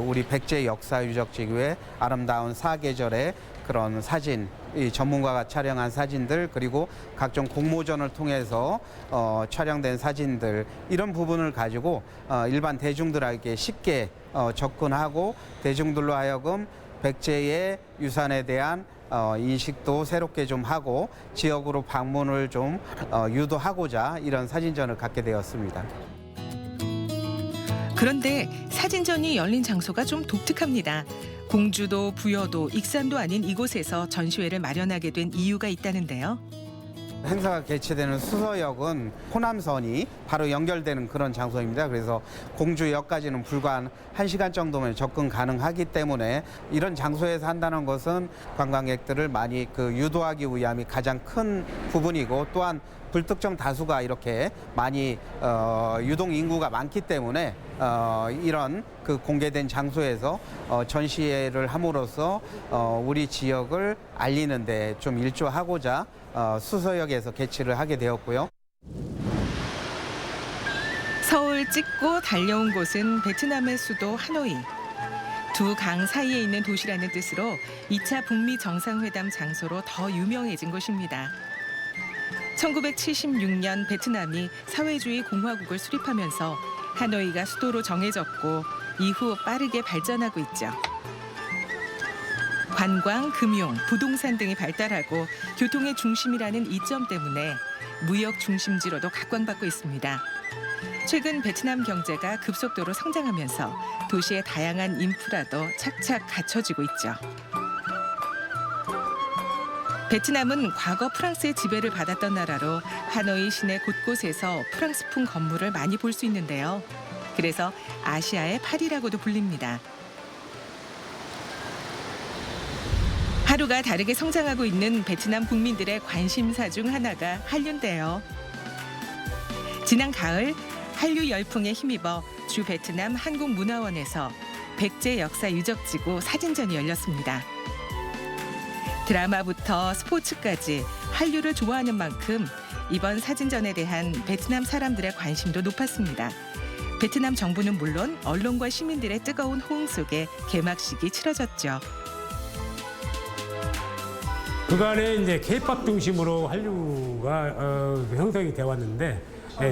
우리 백제 역사 유적지구의 아름다운 사계절의 그런 사진, 이 전문가가 촬영한 사진들, 그리고 각종 공모전을 통해서 촬영된 사진들, 이런 부분을 가지고 일반 대중들에게 쉽게 접근하고 대중들로 하여금 백제의 유산에 대한 인식도 새롭게 좀 하고 지역으로 방문을 좀 유도하고자 이런 사진전을 갖게 되었습니다. 그런데 사진전이 열린 장소가 좀 독특합니다. 공주도 부여도 익산도 아닌 이곳에서 전시회를 마련하게 된 이유가 있다는데요. 행사가 개최되는 수서역은 호남선이 바로 연결되는 그런 장소입니다. 그래서 공주역까지는 불과 한 1시간 정도면 접근 가능하기 때문에 이런 장소에서 한다는 것은 관광객들을 많이 유도하기 위함이 가장 큰 부분이고, 또한 불특정 다수가 이렇게 많이 유동 인구가 많기 때문에 이런 공개된 장소에서 전시회를 함으로써 우리 지역을 알리는 데 좀 일조하고자 수서역에서 개최를 하게 되었고요. 서울 찍고 달려온 곳은 베트남의 수도 하노이. 두 강 사이에 있는 도시라는 뜻으로 2차 북미 정상회담 장소로 더 유명해진 곳입니다. 1976년 베트남이 사회주의 공화국을 수립하면서 하노이가 수도로 정해졌고 이후 빠르게 발전하고 있죠. 관광, 금융, 부동산 등이 발달하고 교통의 중심이라는 이점 때문에 무역 중심지로도 각광받고 있습니다. 최근 베트남 경제가 급속도로 성장하면서 도시의 다양한 인프라도 착착 갖춰지고 있죠. 베트남은 과거 프랑스의 지배를 받았던 나라로 하노이 시내 곳곳에서 프랑스풍 건물을 많이 볼 수 있는데요. 그래서 아시아의 파리라고도 불립니다. 하루가 다르게 성장하고 있는 베트남 국민들의 관심사 중 하나가 한류인데요. 지난 가을 한류 열풍에 힘입어 주 베트남 한국문화원에서 백제 역사 유적지구 사진전이 열렸습니다. 드라마부터 스포츠까지 한류를 좋아하는 만큼 이번 사진전에 대한 베트남 사람들의 관심도 높았습니다. 베트남 정부는 물론 언론과 시민들의 뜨거운 호응 속에 개막식이 치러졌죠. 그간에 이제 K-팝 중심으로 한류가 형성이 되어 왔는데,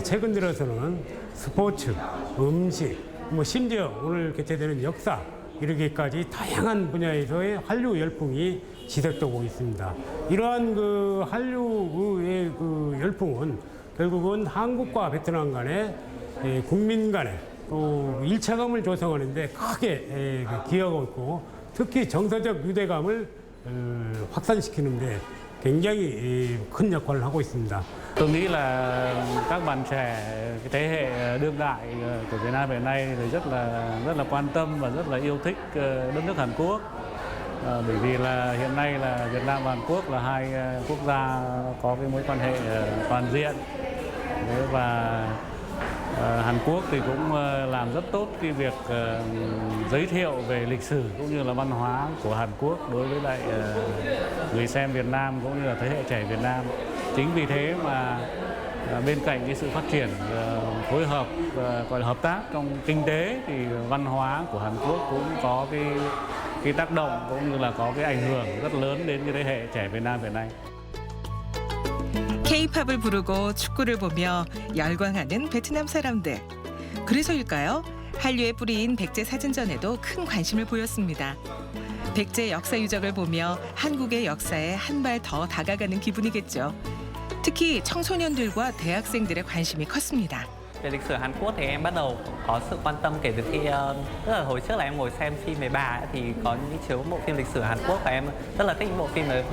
최근 들어서는 스포츠, 음식, 심지어 오늘 개최되는 역사 이르기까지 다양한 분야에서의 한류 열풍이 지속되고 있습니다. 이러한 한류의 열풍은 결국은 한국과 베트남 간의 국민 간의 또 일체감을 조성하는 데 크게 기여하고 있고, 특히 정서적 유대감을 확산시키는 데 굉장히 큰 역할을 하고 있습니다. Tôi nghĩ là các bạn trẻ, cái thế hệ đương đại của Việt Nam hiện nay thì rất là quan tâm và rất là yêu thích đất nước Hàn Quốc. Bởi vì là hiện nay là Việt Nam và Hàn Quốc là hai quốc gia có cái mối quan hệ toàn diện. Và Hàn Quốc thì cũng làm rất tốt cái việc giới thiệu về lịch sử cũng như là văn hóa của Hàn Quốc đối với lại người xem Việt Nam cũng như là thế hệ trẻ Việt Nam. Chính vì thế mà bên cạnh cái sự phát triển phối hợp gọi là hợp tác trong kinh tế thì văn hóa của Hàn Quốc cũng có cái tác động cũng như là có cái ảnh hưởng rất lớn đến cái thế hệ trẻ Việt Nam hiện nay. K-팝을 부르고 축구를 보며 열광하는 베트남 사람들. 그래서일까요? 한류의 뿌리인 백제 사진전에도 큰 관심을 보였습니다. 백제 역사 유적을 보며 한국의 역사에 한 발 더 다가가는 기분이겠죠. 특히 청소년들과 대학생들의 관심이 컸습니다. Về lịch sử Hàn Quốc thì em bắt đầu có sự quan tâm kể từ khi tức là hồi trước là em ngồi xem phim về bà ấy, thì có những chiếu bộ phim lịch sử Hàn Quốc và em rất là thích những bộ phim đấy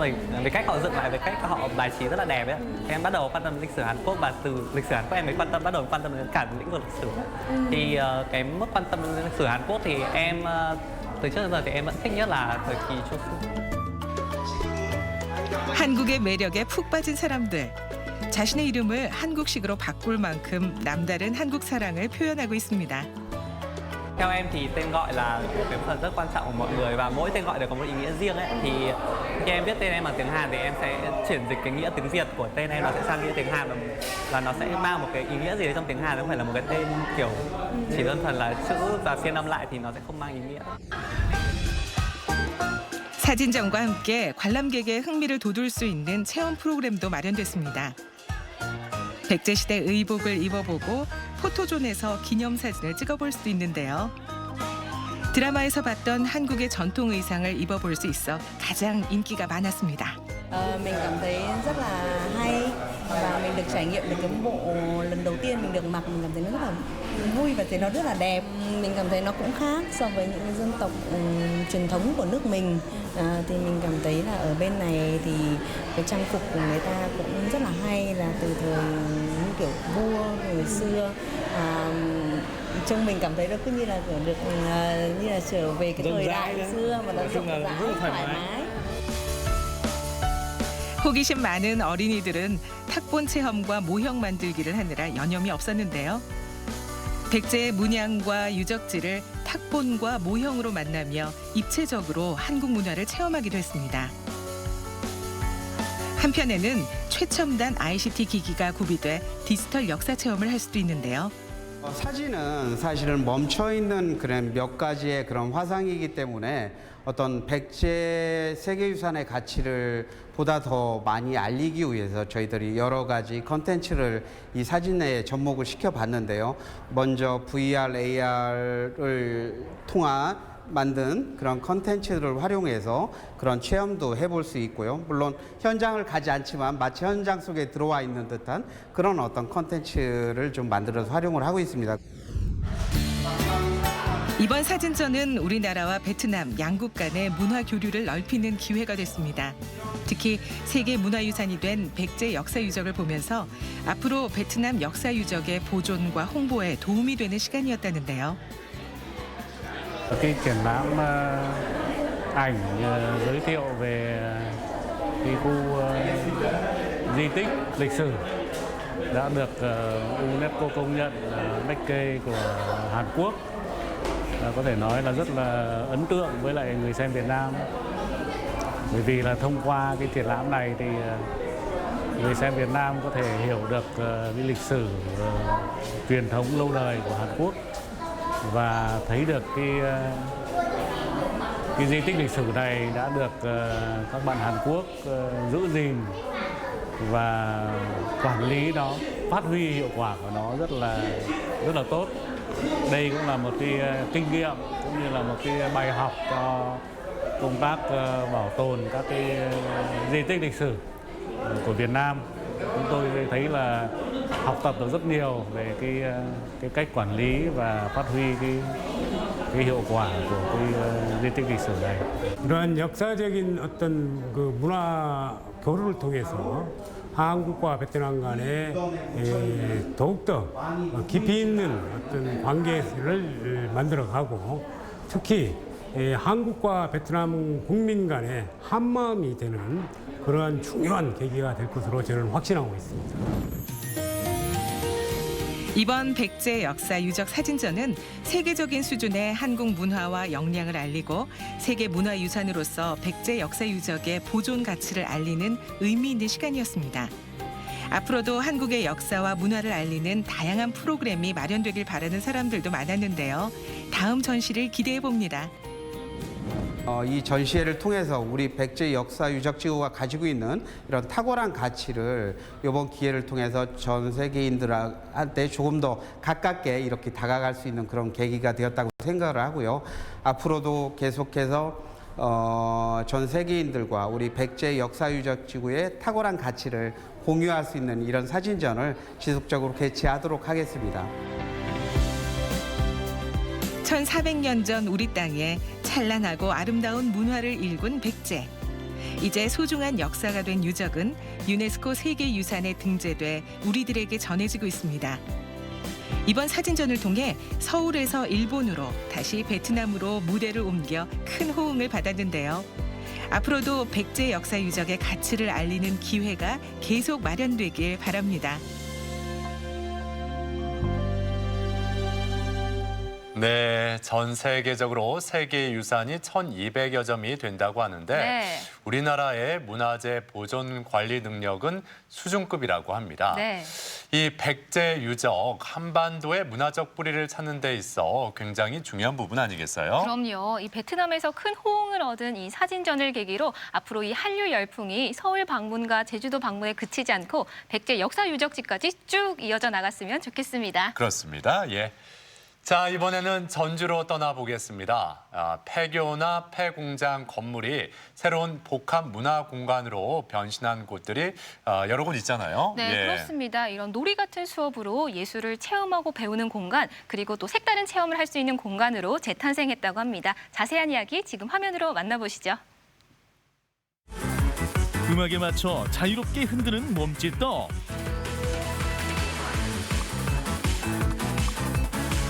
về cách họ dựng lại, về cách họ bài trí rất là đẹp ấy. Em bắt đầu quan tâm lịch sử Hàn Quốc và từ lịch sử Hàn Quốc em mới bắt đầu quan tâm đến cả lĩnh vực lịch sử. Thì cái mức quan tâm đến lịch sử Hàn Quốc thì em từ trước đến giờ thì em vẫn thích nhất là thời kỳ Chosun. 한국의 매력에 푹 빠진 사람들. 자신의 이름을 한국식으로 바꿀 만큼 남다른 한국 사랑을 표현하고 있습니다. Theo em thì tên gọi là một cái phần rất quan trọng của mọi người và mỗi tên gọi đều có một ý nghĩa riêng ấy. Thì khi em viết tên em bằng tiếng Hàn thì em sẽ chuyển dịch cái nghĩa tiếng Việt của tên em nó sẽ sang nghĩa tiếng Hàn và nó sẽ mang một cái ý nghĩa gì đấy trong tiếng Hàn, không phải là một cái tên kiểu chỉ đơn thuần là chữ và phiên âm lại thì nó sẽ không mang ý nghĩa. 사진전과 함께 관람객의 흥미를 돋울 수 있는 체험 프로그램도 마련됐습니다. 백제시대 의복을 입어보고 포토존에서 기념사진을 찍어볼 수도 있는데요. 드라마에서 봤던 한국의 전통 의상을 입어볼 수 있어 가장 인기가 많았습니다. Mình cảm thấy rất là hay và mình được trải nghiệm được cái bộ lần đầu tiên mình được mặc, mình cảm thấy nó rất là vui và thấy nó rất là đẹp. Mình cảm thấy nó cũng khác so với những dân tộc truyền thống của nước mình. Thì mình cảm thấy là ở bên này thì cái trang phục của người ta cũng rất là hay, là từ thời như kiểu vua hồi xưa. Trông mình cảm thấy nó cứ như là được như là trở về cái thời đại xưa mà nó rộng rãi, thoải mái. 호기심 많은 어린이들은 탁본 체험과 모형 만들기를 하느라 여념이 없었는데요. 백제의 문양과 유적지를 탁본과 모형으로 만나며 입체적으로 한국 문화를 체험하기도 했습니다. 한편에는 최첨단 ICT 기기가 구비돼 디지털 역사 체험을 할 수도 있는데요. 사진은 사실은 멈춰 있는 그런 몇 가지의 그런 화상이기 때문에 어떤 백제 세계유산의 가치를 보다 더 많이 알리기 위해서 저희들이 여러 가지 컨텐츠를 이 사진에 접목을 시켜봤는데요. 먼저 VR, AR을 통한 만든 그런 컨텐츠들을 활용해서 그런 체험도 해볼 수 있고요. 물론 현장을 가지 않지만 마치 현장 속에 들어와 있는 듯한 그런 어떤 컨텐츠를 좀 만들어서 활용을 하고 있습니다. 이번 사진전은 우리나라와 베트남 양국 간의 문화 교류를 넓히는 기회가 됐습니다. 특히 세계 문화유산이 된 백제 역사 유적을 보면서 앞으로 베트남 역사 유적의 보존과 홍보에 도움이 되는 시간이었다는데요. Cái triển lãm ảnh giới thiệu về cái khu di tích lịch sử đã được UNESCO công nhận Mekke của Hàn Quốc. Có thể nói là rất là ấn tượng với lại người xem Việt Nam. Bởi vì là thông qua cái triển lãm này thì người xem Việt Nam có thể hiểu được cái lịch sử truyền thống lâu đời của Hàn Quốc và thấy được cái di tích lịch sử này đã được các bạn Hàn Quốc giữ gìn và quản lý nó, phát huy hiệu quả của nó rất là tốt. Đây cũng là một cái kinh nghiệm cũng như là một cái bài học cho công tác bảo tồn các cái di tích lịch sử của Việt Nam. Chúng tôi thấy là học tập được rất nhiều về cái cách quản lý và phát huy cái hiệu quả của cái di tích lịch sử này. 이러한 역사적인 어떤 그 문화 교류를 통해서 한국과 베트남 간에 더욱더 깊이 있는 어떤 관계를 만들어가고 특히 한국과 베트남 국민 간의 한마음이 되는 그러한 중요한 계기가 될 것으로 저는 확신하고 있습니다. 이번 백제 역사 유적 사진전은 세계적인 수준의 한국 문화와 역량을 알리고 세계 문화유산으로서 백제 역사 유적의 보존 가치를 알리는 의미 있는 시간이었습니다. 앞으로도 한국의 역사와 문화를 알리는 다양한 프로그램이 마련되길 바라는 사람들도 많았는데요. 다음 전시를 기대해 봅니다. 이 전시회를 통해서 우리 백제 역사 유적지구가 가지고 있는 이런 탁월한 가치를 이번 기회를 통해서 전 세계인들한테 조금 더 가깝게 이렇게 다가갈 수 있는 그런 계기가 되었다고 생각을 하고요. 앞으로도 계속해서 전 세계인들과 우리 백제 역사 유적지구의 탁월한 가치를 공유할 수 있는 이런 사진전을 지속적으로 개최하도록 하겠습니다. 1400년 전 우리 땅에 찬란하고 아름다운 문화를 일군 백제. 이제 소중한 역사가 된 유적은 유네스코 세계유산에 등재돼 우리들에게 전해지고 있습니다. 이번 사진전을 통해 서울에서 일본으로 다시 베트남으로 무대를 옮겨 큰 호응을 받았는데요. 앞으로도 백제 역사 유적의 가치를 알리는 기회가 계속 마련되길 바랍니다. 네, 전 세계적으로 세계유산이 1,200여 점이 된다고 하는데 네. 우리나라의 문화재 보존 관리 능력은 수준급이라고 합니다. 네. 이 백제 유적, 한반도의 문화적 뿌리를 찾는 데 있어 굉장히 중요한 부분 아니겠어요? 그럼요. 이 베트남에서 큰 호응을 얻은 이 사진전을 계기로 앞으로 이 한류 열풍이 서울 방문과 제주도 방문에 그치지 않고 백제 역사 유적지까지 쭉 이어져 나갔으면 좋겠습니다. 그렇습니다. 예. 자, 이번에는 전주로 떠나보겠습니다. 폐교나 폐공장 건물이 새로운 복합 문화 공간으로 변신한 곳들이 여러 곳 있잖아요. 네, 예. 그렇습니다. 이런 놀이 같은 수업으로 예술을 체험하고 배우는 공간, 그리고 또 색다른 체험을 할 수 있는 공간으로 재탄생했다고 합니다. 자세한 이야기 지금 화면으로 만나보시죠. 음악에 맞춰 자유롭게 흔드는 몸짓도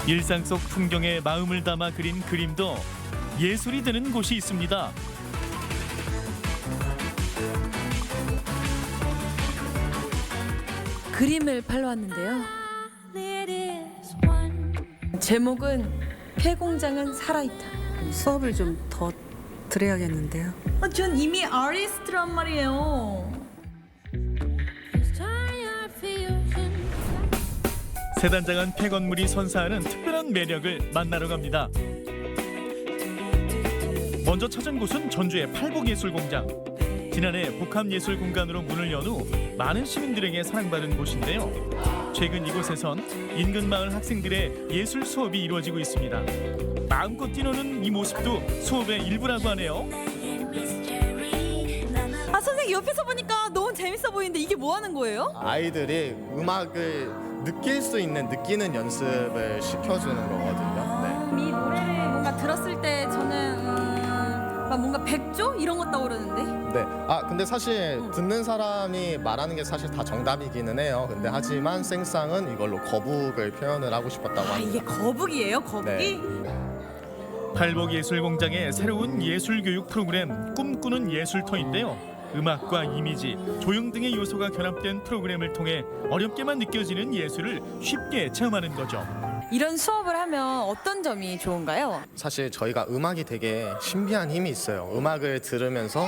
일상 속 풍경에 마음을 담아 그린 그림도 예술이 되는 곳이 있습니다. 그림을 팔러 왔는데요. 제목은 폐공장은 살아있다. 수업을 좀 더 드려야겠는데요. 전 이미 아티스트란 말이에요. 세단장한 폐건물이 선사하는 특별한 매력을 만나러 갑니다. 먼저 찾은 곳은 전주의 팔복예술공장. 지난해 복합예술 공간으로 문을 연 후 많은 시민들에게 사랑받은 곳인데요. 최근 이곳에선 인근 마을 학생들의 예술 수업이 이루어지고 있습니다. 마음껏 뛰노는 이 모습도 수업의 일부라고 하네요. 아, 선생님 옆에서 보니까 너무 재밌어 보이는데 이게 뭐 하는 거예요? 아이들이 음악을 느낄 수 있는 느끼는 연습을 시켜주는 거거든요. 이 노래를 뭔가 들었을 때 저는 막 뭔가 백조 이런 거 떠오르는데. 네. 근데 사실 듣는 사람이 말하는 게 사실 다 정답이기는 해요. 근데 하지만 생쌍은 이걸로 거북을 표현을 하고 싶었다고 합니다. 이게 거북이에요? 거북이? 네. 팔복예술공장의 새로운 예술교육 프로그램 꿈꾸는 예술터인데요. 음악과 이미지, 조형 등의 요소가 결합된 프로그램을 통해 어렵게만 느껴지는 예술을 쉽게 체험하는 거죠. 이런 수업을 하면 어떤 점이 좋은가요? 사실 저희가 음악이 되게 신비한 힘이 있어요. 음악을 들으면서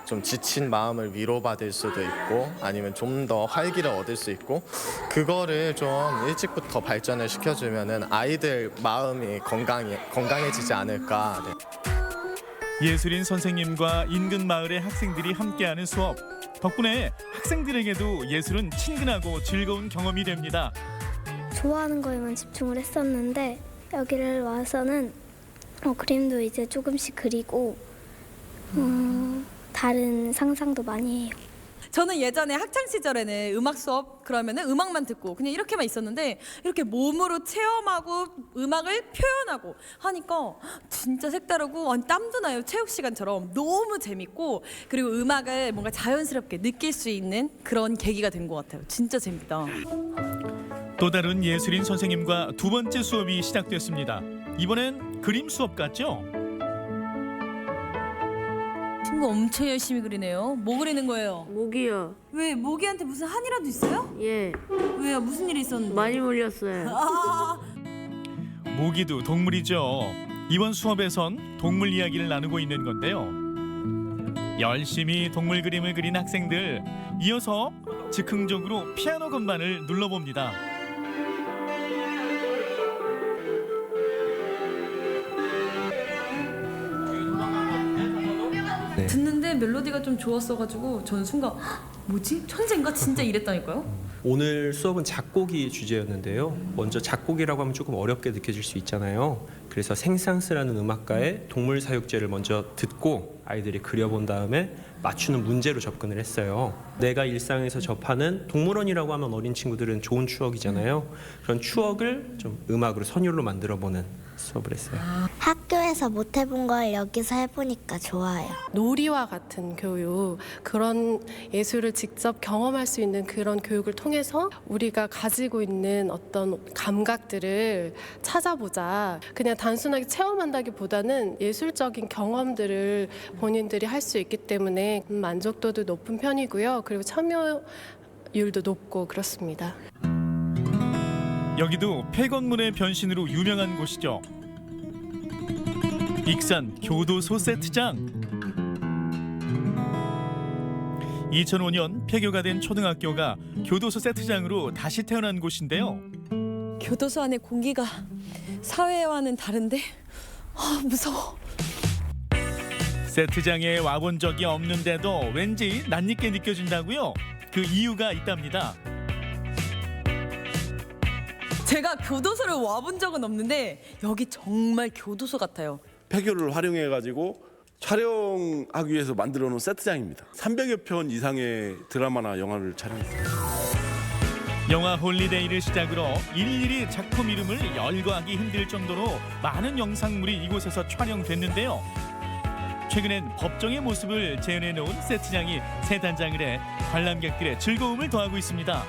좀 지친 마음을 위로받을 수도 있고 아니면 좀 더 활기를 얻을 수 있고 그거를 좀 일찍부터 발전을 시켜주면은 아이들 마음이 건강해지지 않을까. 네. 예술인 선생님과 인근 마을의 학생들이 함께하는 수업. 덕분에 학생들에게도 예술은 친근하고 즐거운 경험이 됩니다. 좋아하는 거에만 집중을 했었는데 여기를 와서는 그림도 이제 조금씩 그리고 다른 상상도 많이 해요. 저는 예전에 학창 시절에는 음악 수업 그러면은 음악만 듣고 그냥 이렇게만 있었는데 이렇게 몸으로 체험하고 음악을 표현하고 하니까 진짜 색다르고 땀도 나요. 체육 시간처럼 너무 재밌고 그리고 음악을 뭔가 자연스럽게 느낄 수 있는 그런 계기가 된 것 같아요. 진짜 재밌다. 또 다른 예술인 선생님과 두 번째 수업이 시작됐습니다. 이번엔 그림 수업 같죠? 친구 엄청 열심히 그리네요. 뭐 그리는 거예요? 모기요. 왜 모기한테 무슨 한이라도 있어요? 예. 왜요? 무슨 일이 있었는데? 많이 물렸어요. 모기도 동물이죠. 이번 수업에선 동물 이야기를 나누고 있는 건데요. 열심히 동물 그림을 그린 학생들, 이어서 즉흥적으로 피아노 건반을 눌러봅니다. 네. 듣는데 멜로디가 좀 좋았어가지고 저는 순간 뭐지? 천재인가? 진짜 이랬다니까요. 오늘 수업은 작곡이 주제였는데요. 먼저 작곡이라고 하면 조금 어렵게 느껴질 수 있잖아요. 그래서 생상스라는 음악가의 동물 사육제를 먼저 듣고 아이들이 그려본 다음에 맞추는 문제로 접근을 했어요. 내가 일상에서 접하는 동물원이라고 하면 어린 친구들은 좋은 추억이잖아요. 그런 추억을 좀 음악으로 선율로 만들어보는 수업을 했어요. 학교에서 못 해본 걸 여기서 해보니까 좋아요. 놀이와 같은 교육, 그런 예술을 직접 경험할 수 있는 그런 교육을 통해서 우리가 가지고 있는 어떤 감각들을 찾아보자. 그냥 단순하게 체험한다기보다는 예술적인 경험들을 본인들이 할 수 있기 때문에 만족도도 높은 편이고요. 그리고 참여율도 높고 그렇습니다. 여기도 폐건물의 변신으로 유명한 곳이죠. 익산 교도소 세트장. 2005년 폐교가 된 초등학교가 교도소 세트장으로 다시 태어난 곳인데요. 교도소 안의 공기가 사회와는 다른데 무서워. 세트장에 와본 적이 없는데도 왠지 낯익게 느껴진다고요? 그 이유가 있답니다. 제가 교도소를 와본 적은 없는데 여기 정말 교도소 같아요. 폐교를 활용해가지고 촬영하기 위해서 만들어 놓은 세트장입니다. 300여 편 이상의 드라마나 영화를 촬영했습니다. 영화 홀리데이를 시작으로 일일이 작품 이름을 열거하기 힘들 정도로 많은 영상물이 이곳에서 촬영됐는데요. 최근엔 법정의 모습을 재현해 놓은 세트장이 새 단장을 해 관람객들의 즐거움을 더하고 있습니다.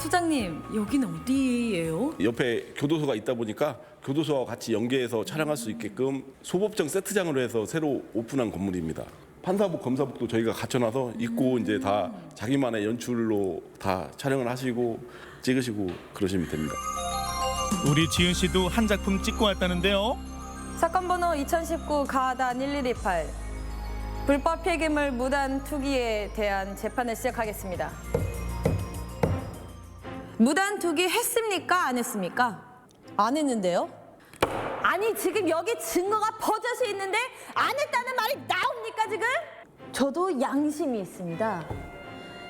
소장님, 여기는 어디예요? 옆에 교도소가 있다 보니까 교도소와 같이 연계해서 촬영할 수 있게끔 소법정 세트장으로 해서 새로 오픈한 건물입니다. 판사복, 검사복도 저희가 갖춰놔서 입고 이제 다 자기만의 연출로 다 촬영을 하시고 찍으시고 그러시면 됩니다. 우리 지은 씨도 한 작품 찍고 왔다는데요. 사건 번호 2019 가단 1128 불법 폐기물 무단 투기에 대한 재판을 시작하겠습니다. 무단 투기 했습니까? 안 했습니까? 안 했는데요? 아니 지금 여기 증거가 버젓이 있는데 안 했다는 말이 나옵니까 지금? 저도 양심이 있습니다.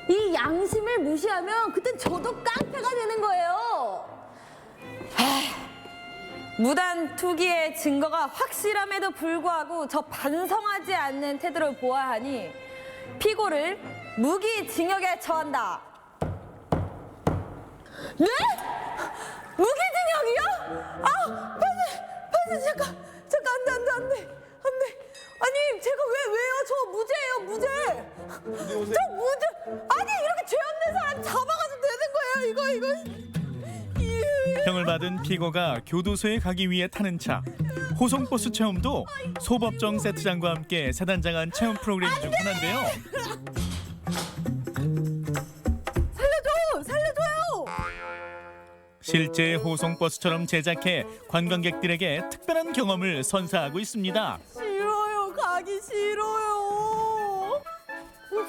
이 양심을 무시하면 그땐 저도 깡패가 되는 거예요. 무단 투기의 증거가 확실함에도 불구하고 저 반성하지 않는 태도를 보아하니 피고를 무기징역에 처한다. 네? 무기징역이요? 아, 판사 잠깐 안 돼. 아니 제가 왜요? 저 무죄예요, 무죄. 저 무죄. 아니 이렇게 죄 없는 사람 잡아가지고 되는 거예요, 이거. 형을 받은 피고가 교도소에 가기 위해 타는 차. 호송버스 체험도 소법정 세트장과 함께 새 단장한 체험 프로그램 중 하나인데요. 살려줘요. 실제 호송버스처럼 제작해 관광객들에게 특별한 경험을 선사하고 있습니다. 싫어요, 가기 싫어요.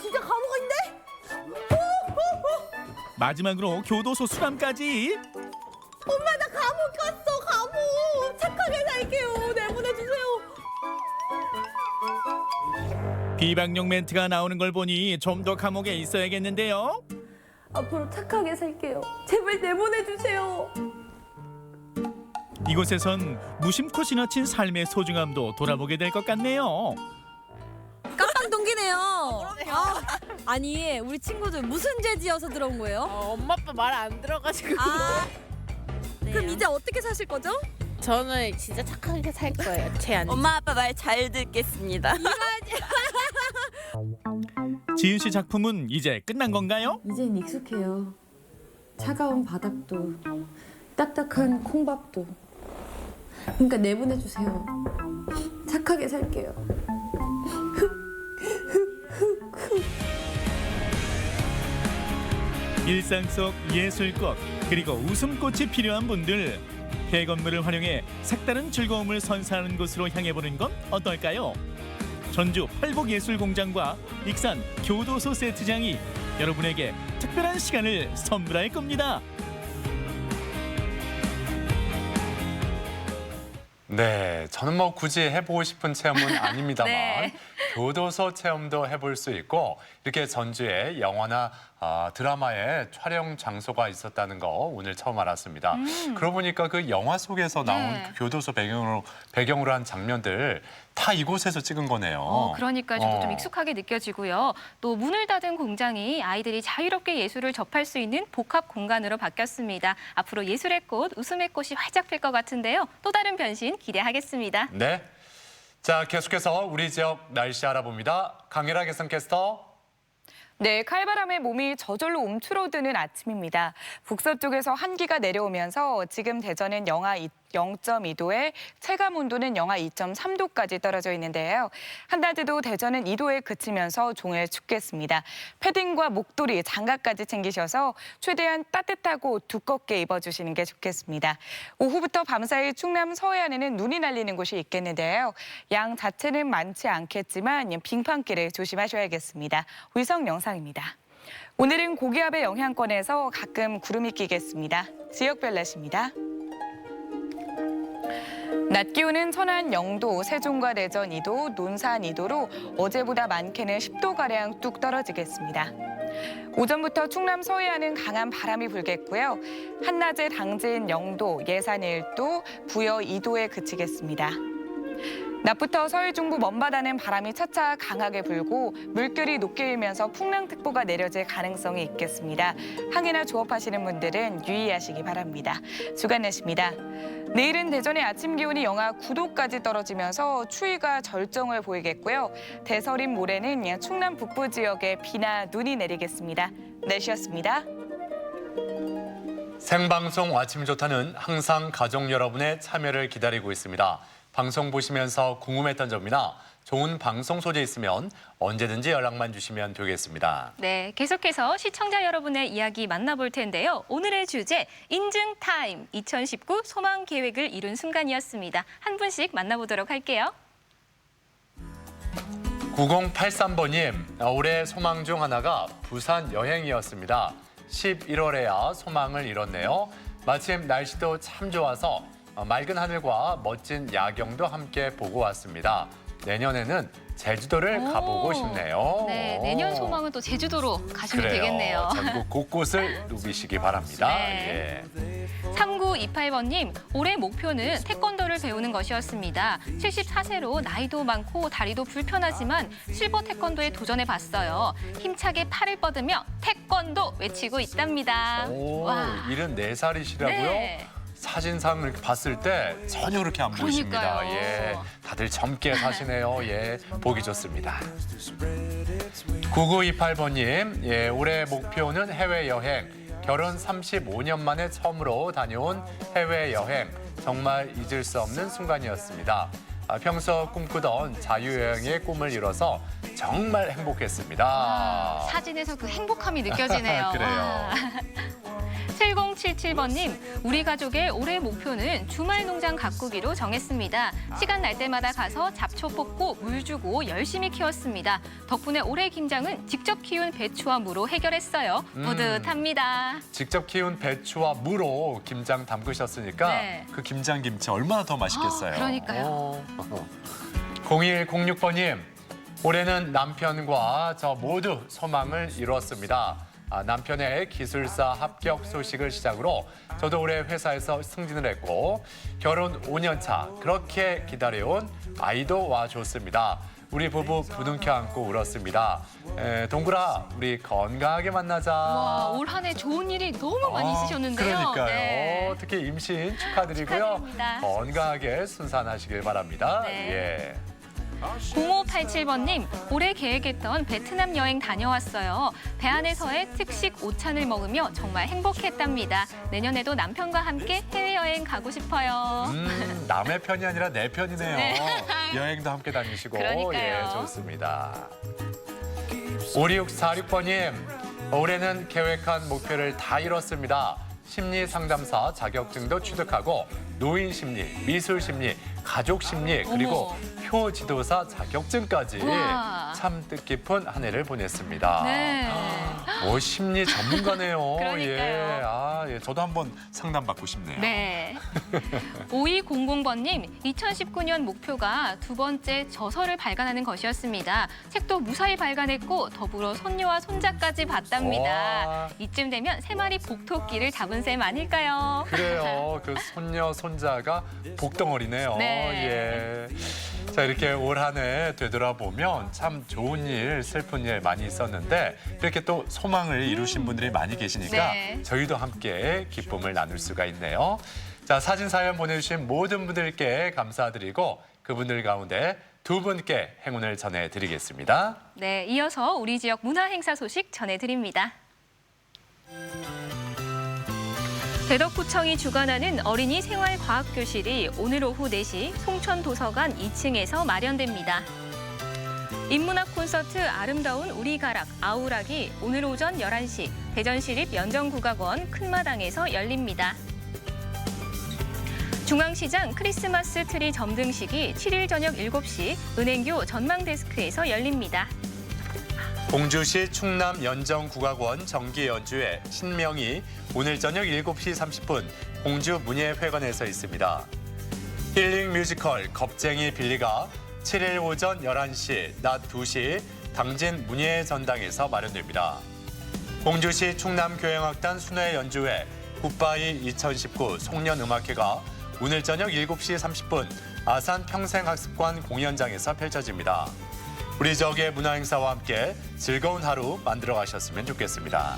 진짜 감옥인데? 마지막으로 교도소 수감까지. 엄마 나 감옥 갔어, 감옥. 착하게 살게요. 내보내주세요. 비방용 멘트가 나오는 걸 보니 좀 더 감옥에 있어야겠는데요. 앞으로 착하게 살게요. 제발 내보내주세요. 이곳에선 무심코 지나친 삶의 소중함도 돌아보게 될 것 같네요. 깜빵 동기네요. 아니 우리 친구들 무슨 죄 지어서 들어온 거예요? 엄마 아빠 말 안 들어가지고. 그럼 이제 어떻게 사실 거죠? 저는 진짜 착하게 살 거예요. 죄 안. 엄마 아빠 말 잘 듣겠습니다. 지은 씨 작품은 이제 끝난 건가요? 이젠 익숙해요. 차가운 바닥도 딱딱한 콩밥도. 그러니까 내보내주세요. 착하게 살게요. 일상 속 예술꽃 그리고 웃음꽃이 필요한 분들, 폐건물을 활용해 색다른 즐거움을 선사하는 곳으로 향해보는 건 어떨까요? 전주 팔복예술공장과 익산 교도소 세트장이 여러분에게 특별한 시간을 선물할 겁니다. 네, 저는 뭐 굳이 해보고 싶은 체험은 아닙니다만 네. 교도소 체험도 해볼 수 있고 이렇게 전주에 영화나 드라마의 촬영 장소가 있었다는 거 오늘 처음 알았습니다. 그러고 보니까 그 영화 속에서 나온 네. 그 교도소 배경으로 한 장면들 다 이곳에서 찍은 거네요. 그러니까 저도 좀 익숙하게 느껴지고요. 또 문을 닫은 공장이 아이들이 자유롭게 예술을 접할 수 있는 복합 공간으로 바뀌었습니다. 앞으로 예술의 꽃, 웃음의 꽃이 활짝 필 것 같은데요. 또 다른 변신 기대하겠습니다. 네. 자, 계속해서 우리 지역 날씨 알아봅니다. 강혜라 기상캐스터. 네, 칼바람에 몸이 저절로 움츠러드는 아침입니다. 북서쪽에서 한기가 내려오면서 지금 대전은 영하 0.2도에 체감 온도는 영하 2.3도까지 떨어져 있는데요. 한낮에도 대전은 2도에 그치면서 종일 춥겠습니다. 패딩과 목도리, 장갑까지 챙기셔서 최대한 따뜻하고 두껍게 입어주시는 게 좋겠습니다. 오후부터 밤사이 충남 서해안에는 눈이 날리는 곳이 있겠는데요. 양 자체는 많지 않겠지만 빙판길에 조심하셔야겠습니다. 위성 영상입니다. 오늘은 고기압의 영향권에서 가끔 구름이 끼겠습니다. 지역별 날씨입니다. 낮 기온은 천안 0도, 세종과 대전 2도, 논산 2도로 어제보다 많게는 10도가량 뚝 떨어지겠습니다. 오전부터 충남 서해안은 강한 바람이 불겠고요. 한낮에 당진 0도, 예산 1도, 부여 2도에 그치겠습니다. 낮부터 서해 중부 먼바다는 바람이 차차 강하게 불고 물결이 높게 일면서 풍랑특보가 내려질 가능성이 있겠습니다. 항해나 조업하시는 분들은 유의하시기 바랍니다. 주간 날씨입니다. 내일은 대전의 아침 기온이 영하 9도까지 떨어지면서 추위가 절정을 보이겠고요. 대설인 모레는 충남 북부 지역에 비나 눈이 내리겠습니다. 날씨였습니다. 생방송 아침 좋다는 항상 가족 여러분의 참여를 기다리고 있습니다. 방송 보시면서 궁금했던 점이나 좋은 방송 소재 있으면 언제든지 연락만 주시면 되겠습니다. 네, 계속해서 시청자 여러분의 이야기 만나볼 텐데요. 오늘의 주제 인증 타임 2019 소망 계획을 이룬 순간이었습니다. 한 분씩 만나보도록 할게요. 9083번님, 올해 소망 중 하나가 부산 여행이었습니다. 11월에야 소망을 이뤘네요. 마침 날씨도 참 좋아서 맑은 하늘과 멋진 야경도 함께 보고 왔습니다. 내년에는 제주도를 가보고 싶네요. 네, 내년 소망은 또 제주도로 가시면 그래요. 되겠네요. 전국 곳곳을 누비시기 바랍니다. 네. 예. 3928번님, 올해 목표는 태권도를 배우는 것이었습니다. 74세로 나이도 많고 다리도 불편하지만 실버 태권도에 도전해봤어요. 힘차게 팔을 뻗으며 태권도 외치고 있답니다. 오, 와. 74살이시라고요? 네. 사진상을 이렇게 봤을 때 전혀 그렇게 안 보이십니다. 그러니까요. 예, 다들 젊게 사시네요. 예, 보기 좋습니다. 9928번님, 예, 올해 목표는 해외여행. 결혼 35년 만에 처음으로 다녀온 해외여행. 정말 잊을 수 없는 순간이었습니다. 평소 꿈꾸던 자유여행의 꿈을 이뤄서 정말 행복했습니다. 사진에서 그 행복함이 느껴지네요. 그래요. 와. 7077번님, 우리 가족의 올해 목표는 주말 농장 가꾸기로 정했습니다. 시간 날 때마다 가서 잡초 뽑고 물 주고 열심히 키웠습니다. 덕분에 올해 김장은 직접 키운 배추와 무로 해결했어요. 뿌듯합니다. 직접 키운 배추와 무로 김장 담그셨으니까 네. 그 김장김치 얼마나 더 맛있겠어요. 그러니까요. 0106번님, 올해는 남편과 저 모두 소망을 이루었습니다. 남편의 기술사 합격 소식을 시작으로 저도 올해 회사에서 승진을 했고 결혼 5년 차 그렇게 기다려온 아이도 와줬습니다. 우리 부부 부둥켜 안고 울었습니다. 동굴아, 우리 건강하게 만나자. 와, 올 한 해 좋은 일이 너무 많이 있으셨는데요. 그러니까요. 네. 특히 임신 축하드리고요. 축하드립니다. 건강하게 순산하시길 바랍니다. 네. 예. 0587번님, 올해 계획했던 베트남 여행 다녀왔어요. 배 안에서의 특식 오찬을 먹으며 정말 행복했답니다. 내년에도 남편과 함께 해외여행 가고 싶어요. 남의 편이 아니라 내 편이네요. 네. 여행도 함께 다니시고. 그러니까요. 예, 좋습니다. 5646번님, 올해는 계획한 목표를 다 이뤘습니다. 심리상담사 자격증도 취득하고 노인 심리, 미술 심리, 가족 심리, 그리고 표지도사 자격증까지 우와. 참 뜻깊은 한 해를 보냈습니다. 네. 심리 전문가네요. 그러니까요. 예. 예, 저도 한번 상담받고 싶네요. 네. 5200번님, 2019년 목표가 두 번째 저서를 발간하는 것이었습니다. 책도 무사히 발간했고 더불어 손녀와 손자까지 봤답니다. 와. 이쯤 되면 3마리 복토끼를 잡은 셈 아닐까요? 그래요. 그 손녀, 손자가 복덩어리네요. 네. 예. 자, 이렇게 올 한 해 되돌아보면 참 좋은 일, 슬픈 일 많이 있었는데 이렇게 또 소망을 이루신 분들이 많이 계시니까 네. 저희도 함께 기쁨을 나눌 수가 있네요. 자, 사진 사연 보내주신 모든 분들께 감사드리고 그분들 가운데 두 분께 행운을 전해드리겠습니다. 네, 이어서 우리 지역 문화 행사 소식 전해드립니다. 대덕구청이 주관하는 어린이 생활과학교실이 오늘 오후 4시 송천도서관 2층에서 마련됩니다. 인문학 콘서트 아름다운 우리 가락 아우락이 오늘 오전 11시 대전시립 연정국악원 큰마당에서 열립니다. 중앙시장 크리스마스 트리 점등식이 7일 저녁 7시 은행교 전망데스크에서 열립니다. 공주시 충남 연정국악원 정기 연주회 신명이 오늘 저녁 7시 30분 공주 문예회관에서 있습니다. 힐링 뮤지컬 겁쟁이 빌리가 7일 오전 11시, 낮 2시 당진 문예전당에서 마련됩니다. 공주시 충남교향악단 순회 연주회 굿바이 2019 송년음악회가 오늘 저녁 7시 30분 아산 평생학습관 공연장에서 펼쳐집니다. 우리 지역의 문화행사와 함께 즐거운 하루 만들어 가셨으면 좋겠습니다.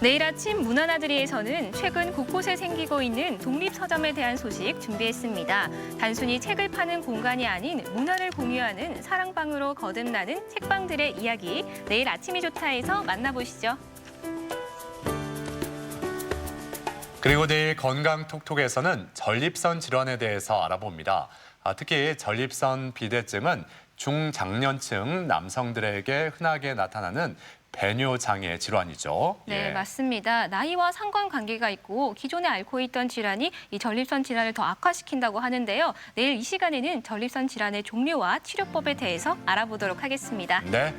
내일 아침 문화나들이에서는 최근 곳곳에 생기고 있는 독립서점에 대한 소식 준비했습니다. 단순히 책을 파는 공간이 아닌 문화를 공유하는 사랑방으로 거듭나는 책방들의 이야기, 내일 아침이 좋다에서 만나보시죠. 그리고 내일 건강톡톡에서는 전립선 질환에 대해서 알아봅니다. 특히 전립선 비대증은 중장년층 남성들에게 흔하게 나타나는 배뇨장애 질환이죠. 네, 예. 맞습니다. 나이와 상관관계가 있고 기존에 앓고 있던 질환이 이 전립선 질환을 더 악화시킨다고 하는데요. 내일 이 시간에는 전립선 질환의 종류와 치료법에 대해서 알아보도록 하겠습니다. 네.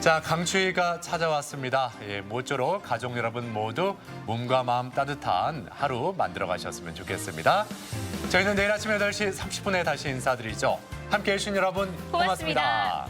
자, 강추위가 찾아왔습니다. 예, 모쪼록 가족 여러분 모두 몸과 마음 따뜻한 하루 만들어 가셨으면 좋겠습니다. 저희는 내일 아침 8시 30분에 다시 인사드리죠. 함께해 주신 여러분 고맙습니다.